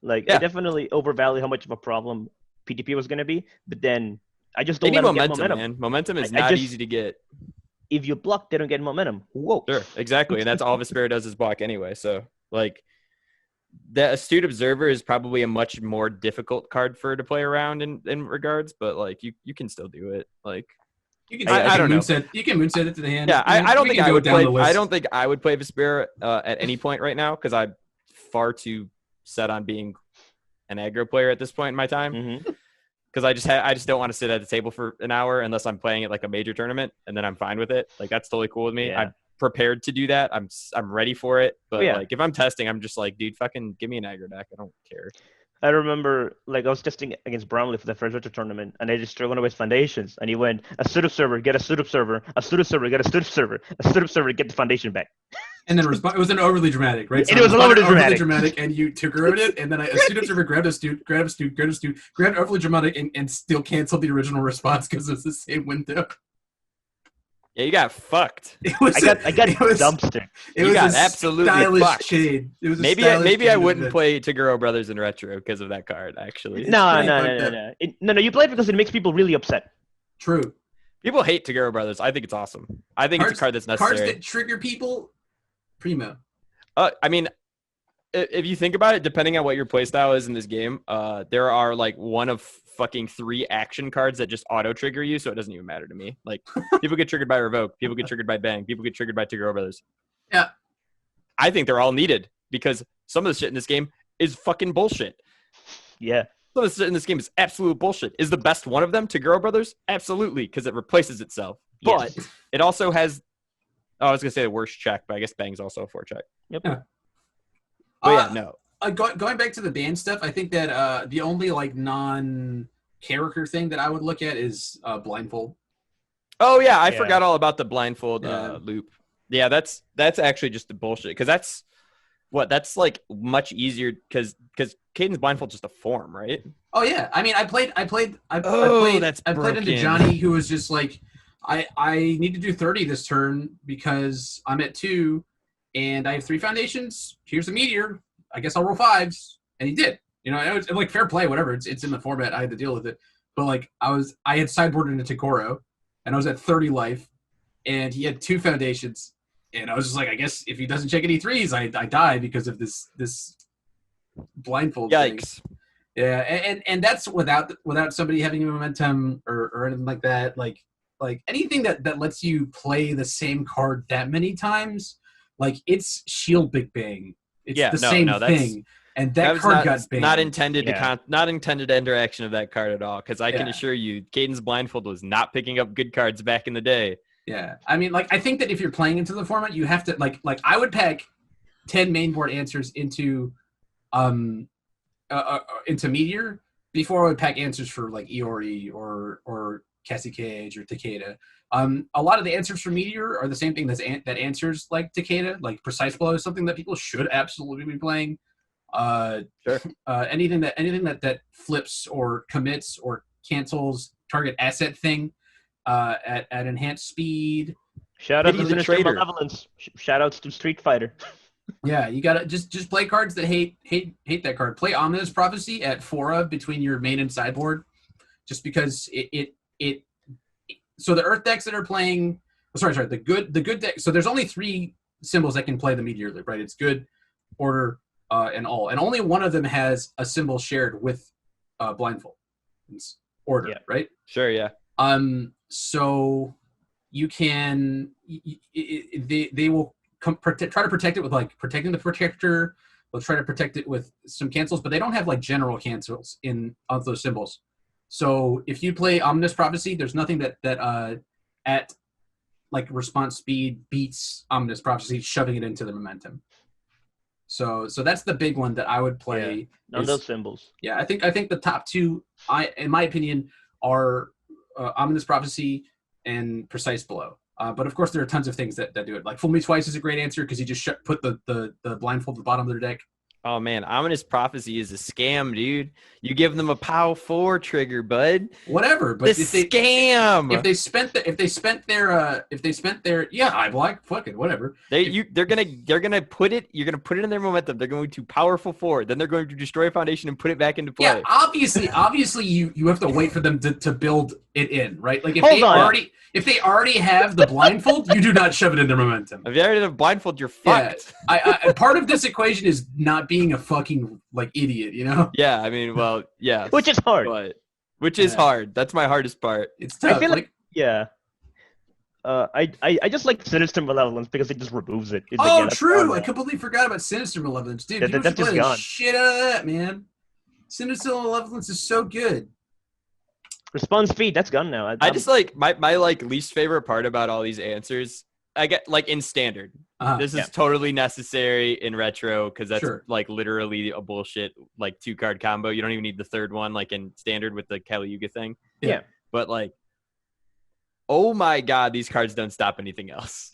Like, Yeah. I definitely overvalued how much of a problem PTP was going to be, but then I just they don't need let them get momentum, momentum. man. Momentum is I not just- easy to get. If you block, they don't get momentum. Whoa. Sure, exactly, and that's all Vespera does is block anyway. So like, the Astute Observer is probably a much more difficult card for her to play around in regards, but like you can still do it. Like You can, I don't know. You can moonset it to the hand. yeah, You know, I don't we think can I go would down play. the list. I don't think I would play Vespera at any point right now because I'm far too set on being an aggro player at this point in my time. Mm-hmm. Because I just don't want to sit at the table for an hour unless I'm playing at like a major tournament, and then I'm fine with it. Like that's totally cool with me. Yeah. I'm prepared to do that. I'm ready for it. But Yeah. like if I'm testing, I'm just like, dude, fucking give me an aggro deck. I don't care. I remember, like, I was testing against Bromley for the first retro tournament, and I destroyed one of his foundations. And he went, a suit observer, get a suit observer, a suit observer, get a suit observer, a suit observer, get the foundation back. And then it was an overly dramatic, right? And it was overly dramatic. And you took it, and then a student observer grabbed a student, grabbed overly dramatic, and still canceled the original response because it was the same window. Yeah, you got fucked. I got dumpster. You got absolutely fucked. Shade. It was maybe I wouldn't play Taguro Brothers in retro because of that card. Actually, No. You play it because it makes people really upset. True. People hate Taguro Brothers. I think it's awesome. I think it's a card that's necessary. Cards that trigger people, primo. I mean, if you think about it, depending on what your playstyle is in this game, there are like one of fucking 3 action cards that just auto trigger you, so it doesn't even matter to me. Like, people get triggered by Revoke, people get triggered by Bang, people get triggered by Taguro Brothers. Yeah. I think they're all needed because some of the shit in this game is fucking bullshit. Yeah. Some of the shit in this game is absolute bullshit. Is the best one of them Taguro Brothers? Absolutely, because it replaces itself. But it also has, I was going to say the worst check, but I guess Bang's also a 4 check. Yep. Yeah. But yeah, no. Going back to the ban stuff, I think that the only like non-character thing that I would look at is blindfold. Oh yeah, I forgot all about the blindfold loop. Yeah, that's actually just the bullshit because that's like much easier because Caden's blindfold's just a form, right? Oh yeah, I mean I played broken. into Johnny who was just like I need to do 30 this turn because I'm at 2 and I have 3 foundations. Here's a meteor. I guess I'll roll 5s, and he did. You know, it was like fair play, whatever. It's in the format. I had to deal with it, but like I had sideboarded into Takoro, and I was at 30 life, and he had 2 foundations, and I was just like, I guess if he doesn't check any 3s, I die because of this blindfold. Yikes! Thing. Yeah, and that's without somebody having momentum or anything like that. Like anything that lets you play the same card that many times, like it's Shield Big Bang. It's the same thing, and that card got banned. Not intended to enter action of that card at all. Because I can assure you, Caden's blindfold was not picking up good cards back in the day. Yeah, I mean, like I think that if you're playing into the format, you have to like I would pack 10 mainboard answers into Meteor before I would pack answers for like Iori or Cassie Cage or Takeda. A lot of the answers for Meteor are the same thing that answers like Takeda, like Precise Blow is something that people should absolutely be playing. Sure. Anything that flips or commits or cancels target asset thing at enhanced speed. Shout out to Sinister Malevolence. Shout outs to Street Fighter. Yeah, you gotta just play cards that hate that card. Play Ominous Prophecy at 4 between your main and sideboard, just because it. So the Earth decks that are playing, the good deck. So there's only 3 symbols that can play the Meteor Loop, right? It's good, order, and all, and only one of them has a symbol shared with blindfold. It's order, right? Sure, yeah. So you can they will try to protect it with like protecting the protector. They'll try to protect it with some cancels, but they don't have like general cancels on those symbols. So if you play Ominous Prophecy, there's nothing that at like response speed beats Ominous Prophecy, shoving it into the momentum. So that's the big one that I would play. On those symbols. Yeah, I think the top 2, in my opinion, are Ominous Prophecy and Precise Blow. But of course, there are tons of things that do it. Like Fool Me Twice is a great answer because you just put the blindfold at the bottom of their deck. Oh man, Ominous Prophecy is a scam, dude. You give them a POW 4 trigger, bud. Whatever, but scam. If they spent their I block, fuck it, whatever. You're gonna put it in their momentum. They're going to powerful 4. Then they're going to destroy Foundation and put it back into play. Yeah, obviously you have to wait for them to build it in, right? Like if they already have the blindfold, you do not shove it in their momentum. If you already have blindfold, you're fucked. Yeah, part of this equation is not being a fucking like idiot, you know? Yeah, I mean, well, yeah. Which is hard. Which is hard. That's my hardest part. It's tough. I feel I just like Sinister Malevolence because it just removes it. It's true. I completely forgot about Sinister Malevolence, dude. That's just gone. Shit out of that, man. Sinister Malevolence is so good. Response speed, that's gone now. I just like my like least favorite part about all these answers I get like in standard. This Yeah. is totally necessary in retro because that's Sure. like literally a bullshit like 2-card combo. You don't even need the third one like in standard with the Kali Yuga thing. Yeah. But like, oh my god, these cards don't stop anything else.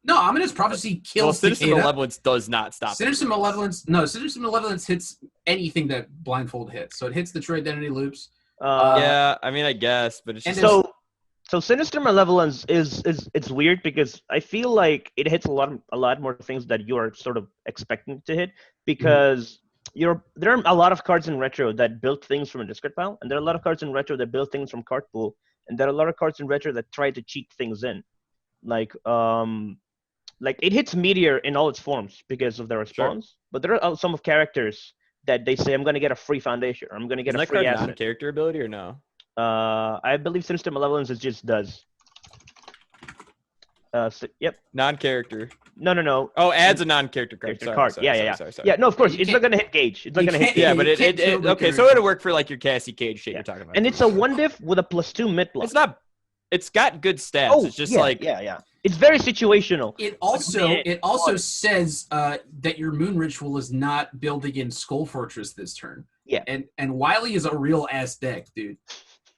No, Ominous Prophecy kills Sinister Cicada. Malevolence does not stop. Sinister Malevolence hits anything that Blindfold hits. So it hits the true identity loops. Yeah, I mean, I guess, but it's just So Sinister Malevolence is it's weird because I feel like it hits a lot more things that you are sort of expecting to hit because there are a lot of cards in retro that build things from a discard pile, and there are a lot of cards in retro that build things from card pool, and there are a lot of cards in retro that try to cheat things in, like it hits Meteor in all its forms because of their response, but there are some of characters that they say I'm going to get a free foundation or I'm going to get Isn't a that free card asset. non-character ability or no? I believe Sinister Malevolence just does. Yep. Non-character. No. Oh, adds a non-character card. Sorry. Yeah, no, of course. It's not going to hit Gauge. It's not going to hit. Yeah, but can't kill the okay, so character. it'll work for like your Cassie Cage shit you're talking about. And it's a 1-diff with a +2 mid block. It's not. It's got good stats. Oh, it's just yeah. It's very situational. It also says that your Moon Ritual is not building in Skull Fortress this turn. Yeah. And Wily is a real ass deck, dude.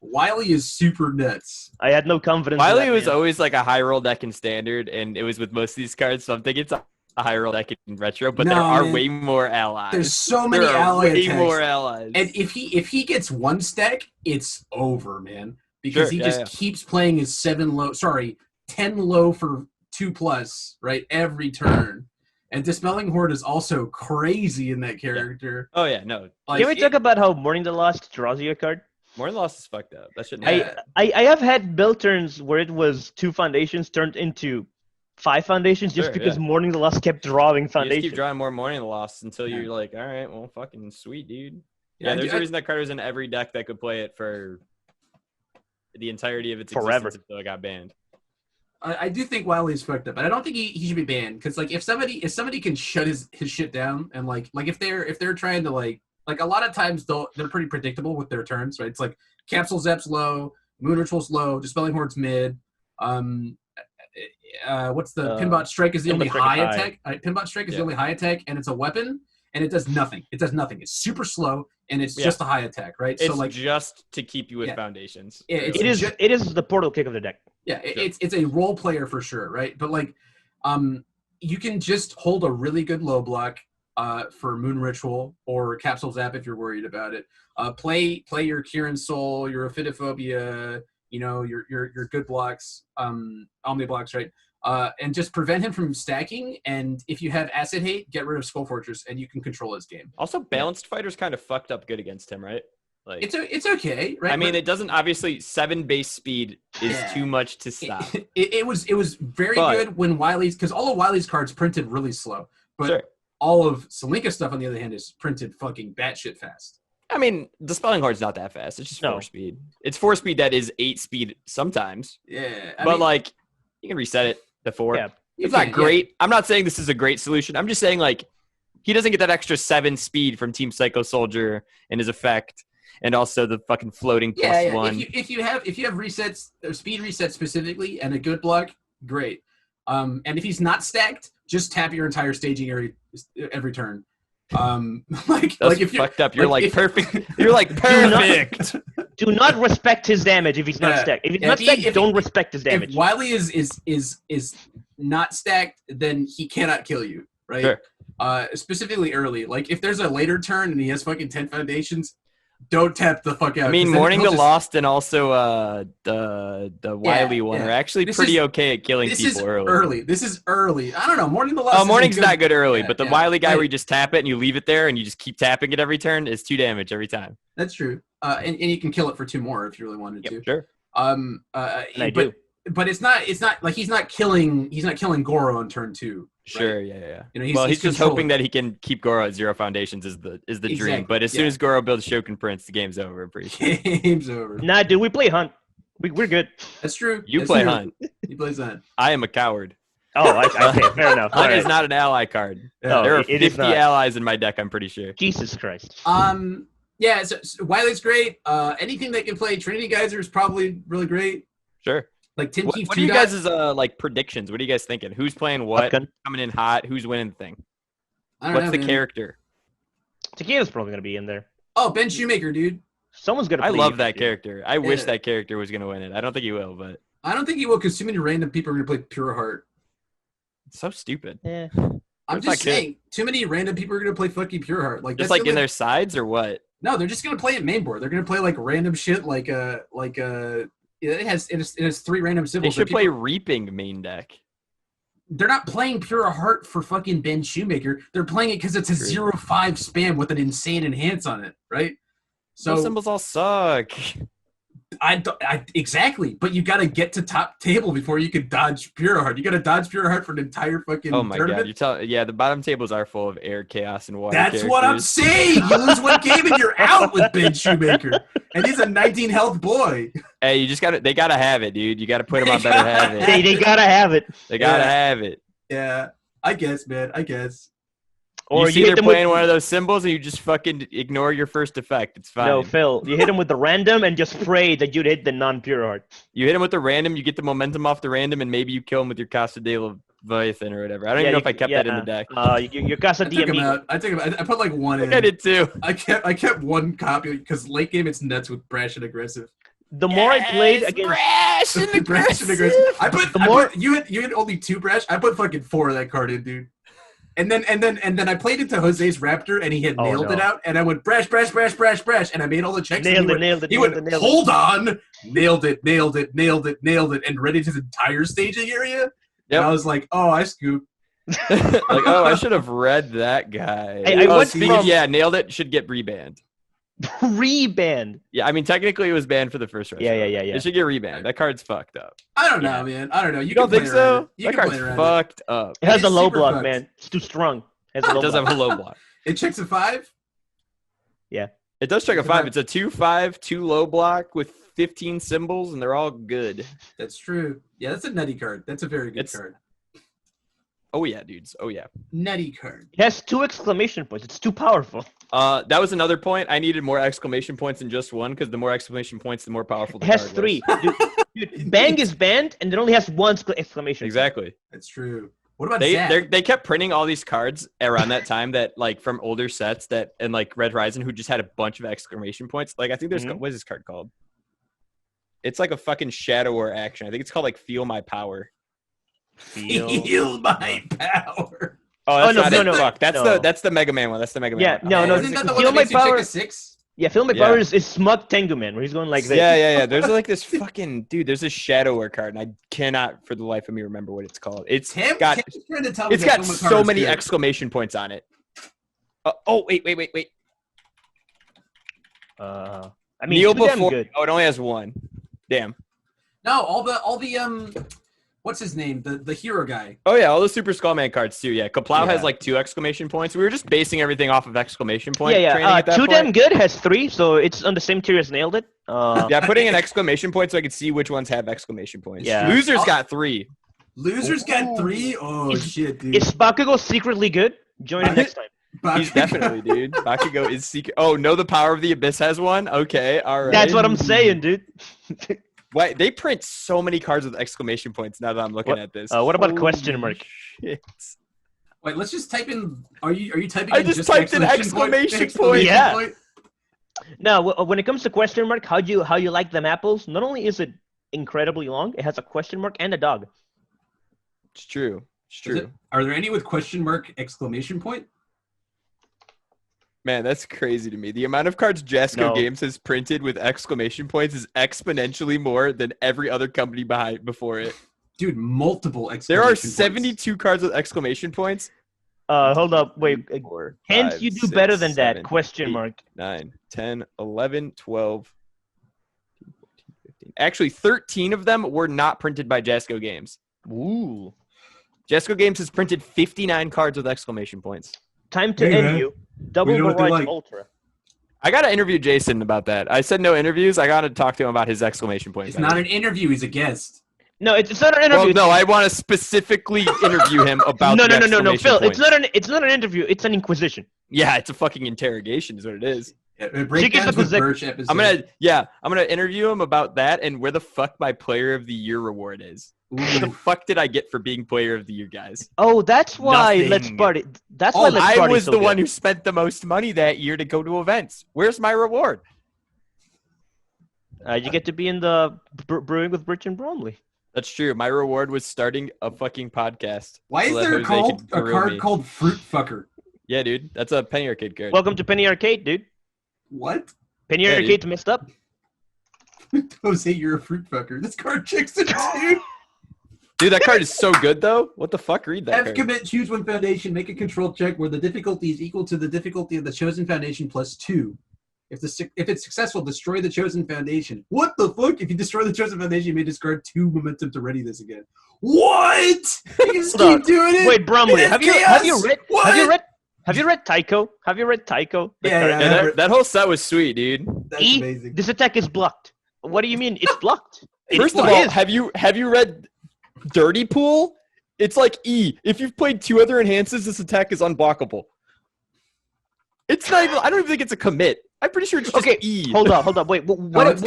Wily is super nuts. I had no confidence. Wily was always like a high roll deck in standard, and it was with most of these cards, so I'm thinking it's a high roll deck in retro, but there are way more allies. There's so many allies. More allies. And if he gets one stack, it's over, man. Because he just keeps playing his 10 low for 2+, right? Every turn. And Dispelling Horde is also crazy in that character. Oh yeah, no. Can we talk about how Mourning the Lost draws you a card? More than Lost is fucked up. That shouldn't I have had build turns where it was 2 foundations turned into 5 foundations just because Mourning the Lost kept drawing foundations. You just keep drawing more Mourning the Lost until you're like, all right, well, fucking sweet, dude. Yeah, there's a reason that card was in every deck that could play it for the entirety of its existence until it got banned. I do think Wily is fucked up, but I don't think he should be banned because like if somebody can shut his shit down and like if they're trying to like a lot of times they're pretty predictable with their turns, right? It's like Capsule Zep's low, Moon Ritual's low, Dispelling Horde's mid. What's the Pinbot Strike is the only high attack. Pinbot Strike is the only high attack, and it's a weapon, and it does nothing. It's super slow, and it's just a high attack, right? It's so like just to keep you with foundations. Yeah, it is the portal kick of the deck. Yeah, it's a role player for sure, right? But like, you can just hold a really good low block for Moon Ritual or Capsule Zap if you're worried about it. Play your Kieran Soul, your Ophidiophobia, your good blocks, Omni blocks, right? And just prevent him from stacking. And if you have Acid Hate, get rid of Skull Fortress, and you can control his game. Also, Balanced Fighter's kind of fucked up good against him, right? Like it's okay, right? I mean, it doesn't obviously 7 base speed is too much to stop. It was very good when Wily's because all of Wily's cards printed really slow, but all of Selinka's stuff on the other hand is printed fucking batshit fast. I mean, Dispelling Horde's not that fast. It's just 4 speed. It's 4 speed that is 8 speed sometimes. Yeah, but like you can reset it to 4. Yeah, it's not great. I'm not saying this is a great solution. I'm just saying like he doesn't get that extra 7 speed from Team Psycho Soldier and his effect. And also the fucking floating +1. If you have resets, speed resets specifically, and a good block, great. And if he's not stacked, just tap your entire staging area every turn. Like if you're fucked up, you're like perfect. You're like perfect. Do not respect his damage if he's not stacked. If he's not stacked, don't respect his damage. If Wily is not stacked, then he cannot kill you, right? Sure. Specifically early. Like if there's a later turn and he has fucking 10 foundations. Don't tap the fuck out. I mean, Mourning the Lost and also the Wily one are actually pretty okay at killing people early. This is early. I don't know. Mourning the Lost. Oh, Mourning's not good early, but the Wily guy where you just tap it and you leave it there and you just keep tapping it every turn is 2 damage every time. That's true. And you can kill it for 2 more if you really wanted to. Sure. And I do. But it's not like he's not killing Goro on turn 2. Right? Sure, yeah. He's just hoping that he can keep Goro at 0 foundations is the dream. But as soon as Goro builds Shokin Prince, the game's over. I'm pretty sure. Game's over. Nah, dude, we play Hunt. We're good. That's true. You play Hunt. He plays Hunt. I am a coward. Oh, okay, fair enough. Hunt is not an ally card. Yeah. There are 50 allies in my deck, I'm pretty sure. Jesus Christ. Yeah, so Wily's great. Anything that can play Trinity Geyser is probably really great. Sure. Like Tim Keefe. What are you guys' like predictions? What are you guys thinking? Who's playing what? Shotgun. Coming in hot? Who's winning the thing? I don't What's know, the man. character? Tequila's probably gonna be in there. Oh, Ben Shoemaker, dude. Someone's gonna. I play love you, that dude. character. I wish Yeah. that character was gonna win it. I don't think he will, but I don't think he will because too many random people are going to play Pure Heart. it's so stupid. Yeah. I'm If I just could. saying, too many random people are going to play fucking Pure Heart. Like Just that's like the in only- their sides or what? No, they're just going to play it main board. They're going to play like random shit, it has 3 random They symbols. should that play people- Reaping main deck. They're not playing Pure Heart for fucking Ben Shoemaker. They're playing it because it's a True. 0/5 spam with an insane enhance on it, right? Those So symbols all suck. I exactly, but you got to get to top table before you can dodge Pure Heart. You got to dodge Pure Heart for an entire fucking Oh my tournament. god! The bottom tables are full of air, chaos, and water. That's what I'm characters. saying. You lose one game and you're out with Ben Shoemaker, and he's a 19 health boy. Hey, you just got to. They gotta have it, dude. You got to put them on better have it. They gotta have it. They gotta Yeah. have it. Yeah, I guess, man. I guess. Or you see hit they're them playing with, one of those symbols, and you just fucking ignore your first effect. It's fine. No, Phil. You hit them with the random and just pray that you'd hit the non-pure heart. You hit him with the random, you get the momentum off the random, and maybe you kill him with your Casa de Leviathan or whatever. I don't even know if I kept that in the deck. Your Casa I took him DME. out. I put like one I in. think I did too. I kept one copy because late game it's nuts with brash and aggressive. The more I played against, brash and Brash and aggressive. aggressive. You had only 2 brash. I put fucking 4 of that card in, dude. And then I played into Jose's Raptor and he had Oh, nailed it no. out and I went brash and I made all the checks. and nailed he it, nailed it, He nailed went, it, nailed it. hold on, nailed it, and read his entire staging area. Yep. And I was like, oh, I scooped. Like, oh, I should have read that guy. I went speaking of, from- nailed it. Should get rebanned. Rebanned. Yeah, I mean, technically it was banned for the first round. Yeah. It should get rebanned. That card's fucked up. I don't know, Yeah. man. I don't know. You You don't can think play around so? it. You That can card's play around fucked up. It has It a is low super block, fucked. man. It's too strong. It has a It low does block. have a low block. It checks a 5. It does check a It's a 5. five. It's a 2/5, 2 low block with 15 symbols, and they're all good. That's true. Yeah, that's a nutty card. That's a very good It's- card. Oh yeah, dudes. Oh yeah. Nutty card. It has 2 exclamation points. It's too powerful. That was another point. I needed more exclamation points than just one because the more exclamation points, the more powerful It the has card 3. was. Dude, Bang is banned, and it only has 1 exclamation. Exactly. That's true. What about Zap? They kept printing all these cards around that time that like from older sets that and like Red Horizon who just had a bunch of exclamation points. Like I think there's Mhm. what is this card called? It's like a fucking Shadow War action. I think it's called like Feel My Power. Feel my power. Oh, that's no, not no, it. no, Fuck. no. That's the Mega Man one. That's the Mega Man Yeah, one. no, no, Isn't that the one Feel that My makes you check Power- a 6? Yeah, Phil Yeah. McBauer is Smug Tengu Man, where he's going like this. Yeah. There's like this fucking dude. There's this Shadow War card, and I cannot for the life of me remember what it's called. It's Tim's got trying to tell me it's that got Phil so McCarthy's many good. exclamation points on it. Wait. I mean, Kneel too damn before. good. Oh, it only has 1. Damn. No, all the what's his name? The hero guy. Oh yeah, all the Super Skullman cards too. Yeah, Kaplow Yeah. has like 2 exclamation points. We were just basing everything off of exclamation point. Yeah. training at that Too point. damn good has 3, so it's on the same tier as Nailed It. Yeah, putting an exclamation point so I could see which ones have exclamation points. Yeah. Losers got 3. Losers got 3. Oh Is- shit, dude. Is Bakugo secretly good? Join it next time. He's definitely, dude. Bakugo is secret. Oh, Know the Power of the Abyss has 1. Okay, all right. That's what I'm saying, dude. Why they print so many cards with exclamation points now that I'm looking at this. What about Holy question mark? shit. Wait, let's just type in. Are you typing? I in just typed in exclamation point. Yeah. Now, when it comes to question mark, how you like them apples? Not only is it incredibly long, it has a question mark and a dog. It's true. It's true. Are there any with question mark exclamation point? Man, that's crazy to me. The amount of cards Jasco No. Games has printed with exclamation points is exponentially more than every other company before it. Dude, multiple exclamation There are points. 72 cards with exclamation points. Hold up, wait. 4, Can't 5, you do 6, better than 7, that? Question 8, mark. 9, 10, 11, 12, 13, 14, 15. Actually, 13 of them were not printed by Jasco Games. Ooh. Jasco Games has printed 59 cards with exclamation points. Time to Hey, end man. you. Double We know what they Barrage like. Ultra. I got to interview Jason about that. I said no interviews. I got to talk to him about his exclamation points. It's not an interview. He's a guest. No, it's not an interview. Well, no, I want to specifically interview him about no, the no, exclamation Phil. points. It's not an interview. It's an inquisition. Yeah, it's a fucking interrogation is what it is. Breakdowns with Birch episode. I'm gonna interview him about that and where the fuck my Player of the Year reward is. What the fuck did I get for being Player of the Year, guys? Oh, that's why Nothing. Let's Party. That's why Let's I Party was so the good. one who spent the most money that year to go to events. Where's my reward? You get to be in the Brewing with Birch and Bromley. That's true. My reward was starting a fucking podcast. Why is there a card called Fruit Fucker? Yeah, dude. That's a Penny Arcade card. Welcome to Penny Arcade, dude. What? Penny Arcade's messed up. Jose, you're a fruit fucker. This card checks it, dude. Dude, that card is so good, though. What the fuck? Read that card. Commit, choose one foundation, make a control check where the difficulty is equal to the difficulty of the chosen foundation plus 2. If it's successful, destroy the chosen foundation. What the fuck? If you destroy the chosen foundation, you may discard 2 momentum to ready this again. What? You just keep doing it. Wait, Bromley, have you read Tycho? Have you read Tycho? Yeah, that whole set was sweet, dude. That's amazing. This attack is blocked. What do you mean? It's blocked. First of all, have you read Dirty Pool? It's like E. If you've played 2 other enhances, this attack is unblockable. It's not even. I don't even think it's a commit. I'm pretty sure it's just E. Hold on. Wait. What if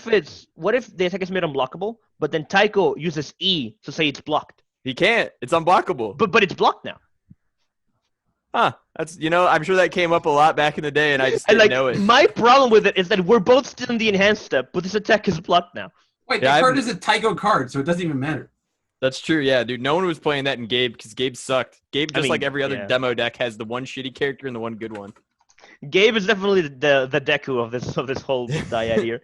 the attack is made unblockable, but then Tycho uses E to say it's blocked? He can't. It's unblockable. But it's blocked now. Huh. That's I'm sure that came up a lot back in the day, and I just didn't know it. My problem with it is that we're both still in the enhanced step, but this attack is blocked now. Wait, that card is a Tycho card, so it doesn't even matter. That's true, yeah, dude. No one was playing that in Gabe because Gabe sucked. Gabe, like every other demo deck, has the one shitty character and the one good one. Gabe is definitely the Deku of this whole dyad here.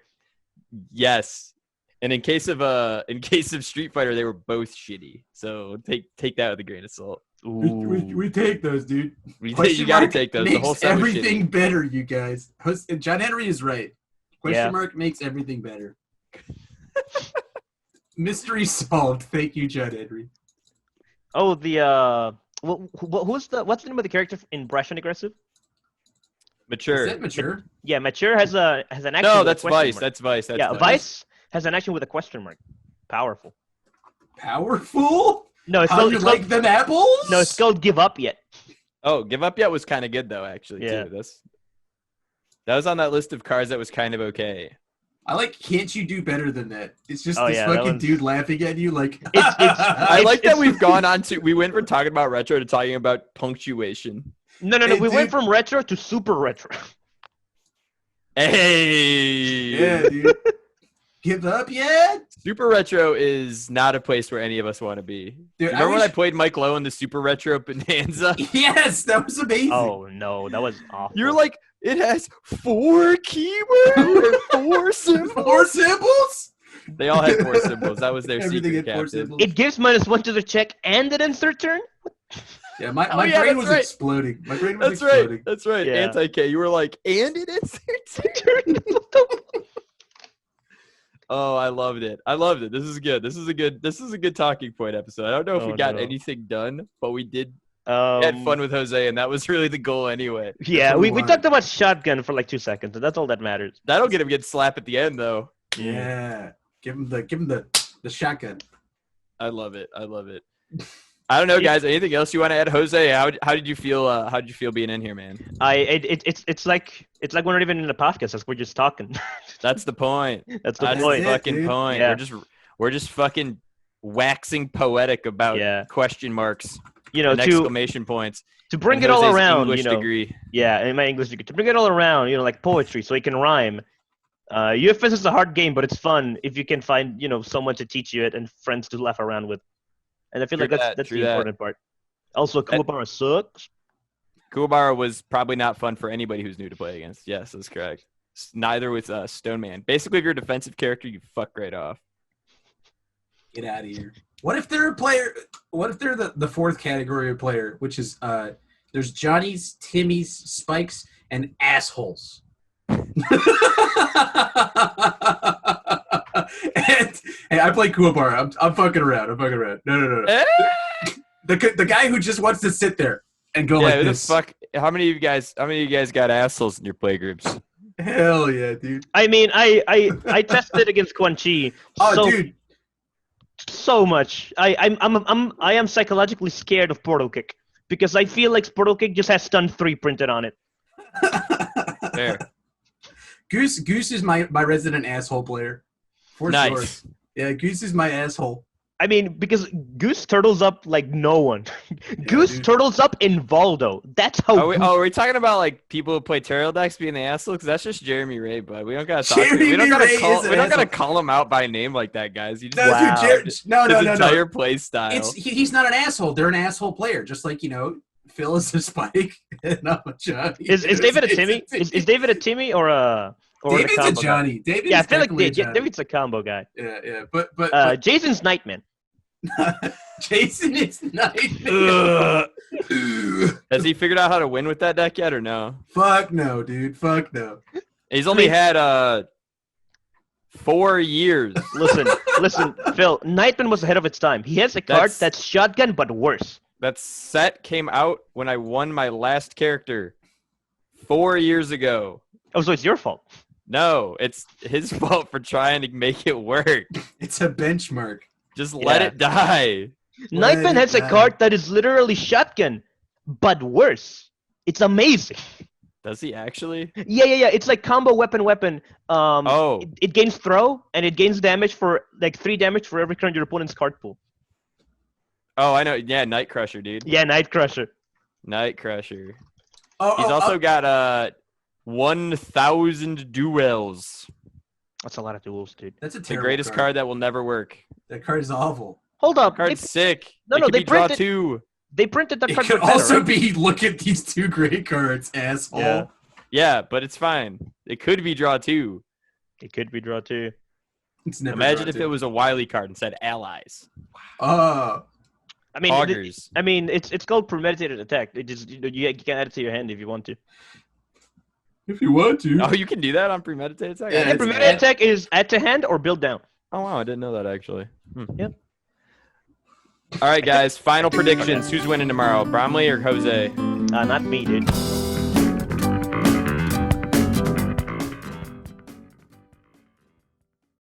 Yes, and in case of Street Fighter, they were both shitty. So take that with a grain of salt. We take those, dude. You gotta take those. The whole set was everything better, you guys. John Henry is right. Question mark makes everything better. Mystery solved. Thank you, John Henry. Oh, what's the name of the character in Brash and Aggressive? Mature. Is that Mature? Yeah, Mature has an action. No, that's Vice. That's Vice. Vice has an action with a question mark. Powerful. Powerful? No, it's called like them apples? No, it's called Give Up Yet. Oh, Give Up Yet was kind of good though, actually. Yeah. Too. That was on that list of cards that was kind of okay. I like Can't You Do Better Than That? It's just this fucking dude laughing at you like... I like that we've gone on to... We went from talking about retro to talking about punctuation. No. We went from retro to super retro. Hey! Yeah, dude. Give up yet? Super retro is not a place where any of us want to be. Dude, remember when I played Mike Lowe in the Super Retro Bonanza? Yes, that was amazing. Oh, no, that was awful. You're like, it has 4 keywords and 4 symbols. 4 symbols? They all had 4 symbols. That was their secret, Captain. It gives -1 to the check and it ends their turn? Yeah, my brain was exploding. My brain was exploding. That's right. Yeah. Anti-K. You were like, and it ends their turn. Oh, I loved it. This is good. This is a good talking point episode. I don't know if we got anything done, but we did. We had fun with Jose, and that was really the goal anyway. Yeah, we talked about shotgun for like 2 seconds, and that's all that matters. That'll get him a good slap at the end, though. Yeah, give him the shotgun. I love it. I don't know, guys. Anything else you want to add, Jose? How did you feel? How did you feel being in here, man? It's like we're not even in the podcast. We're just talking. That's the point. That's the fucking point. Yeah. We're just fucking waxing poetic about question marks. And exclamation points. To bring it all around, English degree. Yeah, in my English degree. To bring it all around, like poetry, so it can rhyme. UFS is a hard game, but it's fun if you can find, someone to teach you it and friends to laugh around with. And I feel like that's the important part. Also, Kuwabara sucks. Kuwabara was probably not fun for anybody who's new to play against. Yes, that's correct. Neither was Stoneman. Basically, if you're a defensive character, you fuck right off. Get out of here. What if they're a player? What if they're the 4th category of player, which is there's Johnny's, Timmy's, Spikes, and assholes. And I play Kuwabara. I'm fucking around. No. The guy who just wants to sit there and go like this. Fuck. How many of you guys got assholes in your play groups? Hell yeah, dude. I mean, I tested against Quan Chi. Dude. So much. I am psychologically scared of Portal Kick because I feel like Portal Kick just has stun 3 printed on it. Fair. Goose is my resident asshole player. For Nice. sure. Yeah, Goose is my asshole. I mean, because Goose turtles up like no one. Goose dude. turtles up in Valdo. That's how. Are we talking about like people who play turtle decks being the asshole? Because that's just Jeremy Ray, bud. We don't gotta talk. Jeremy We don't gotta Ray call. is an We don't gotta asshole. call him out by name like that, guys. You just No, Wow. dude, his no. entire play style. He's not an asshole. They're an asshole player, just like Phil is a Spike and I'm a Johnny. Is David a Timmy? Is David a Timmy or a David's the a combo Johnny. guy? David Yeah, I is feel like definitely a Johnny. David's a combo guy. Yeah, but Jason's Nightman. Jason is nice. Has he figured out how to win with that deck yet, or no? Fuck no, dude. Fuck no. He's only had 4 years. Listen, Phil. Nightman was ahead of its time. He has a card that's shotgun, but worse. That set came out when I won my last character 4 years ago. Oh, so it's your fault. No, it's his fault for trying to make it work. It's a benchmark. Just let it die. Nightman has a card that is literally shotgun, but worse. It's amazing. Does he actually? Yeah. It's like combo weapon. Oh. It gains throw and it gains damage for like 3 damage for every card your opponent's card pool. Oh, I know. Yeah, Night Crusher, dude. Yeah, Night Crusher. Night Crusher. Oh, He's also got 1,000 duels. That's a lot of duels, dude. That's a The terrible greatest card that will never work. That card is awful. Hold up. Card's sick. No, it no, could they be draw printed- 2. They printed that It card could for better, also right? be look at these 2 great cards, asshole. Yeah. Yeah, but it's fine. It could be draw 2. It could be draw 2. It's never Imagine drawn if to. it was a Wily card and said allies. Oh, I mean, Augers. it's called premeditated attack. It just you can add it to your hand if you want to. if you want to. Oh, you can do that on premeditated attack? Yeah, Yeah, it's premeditated add- attack is add to hand or build down. Oh, wow. I didn't know that, actually. Yep. All right, guys. Final predictions. Who's winning tomorrow, Bromley or Jose? Not me, dude.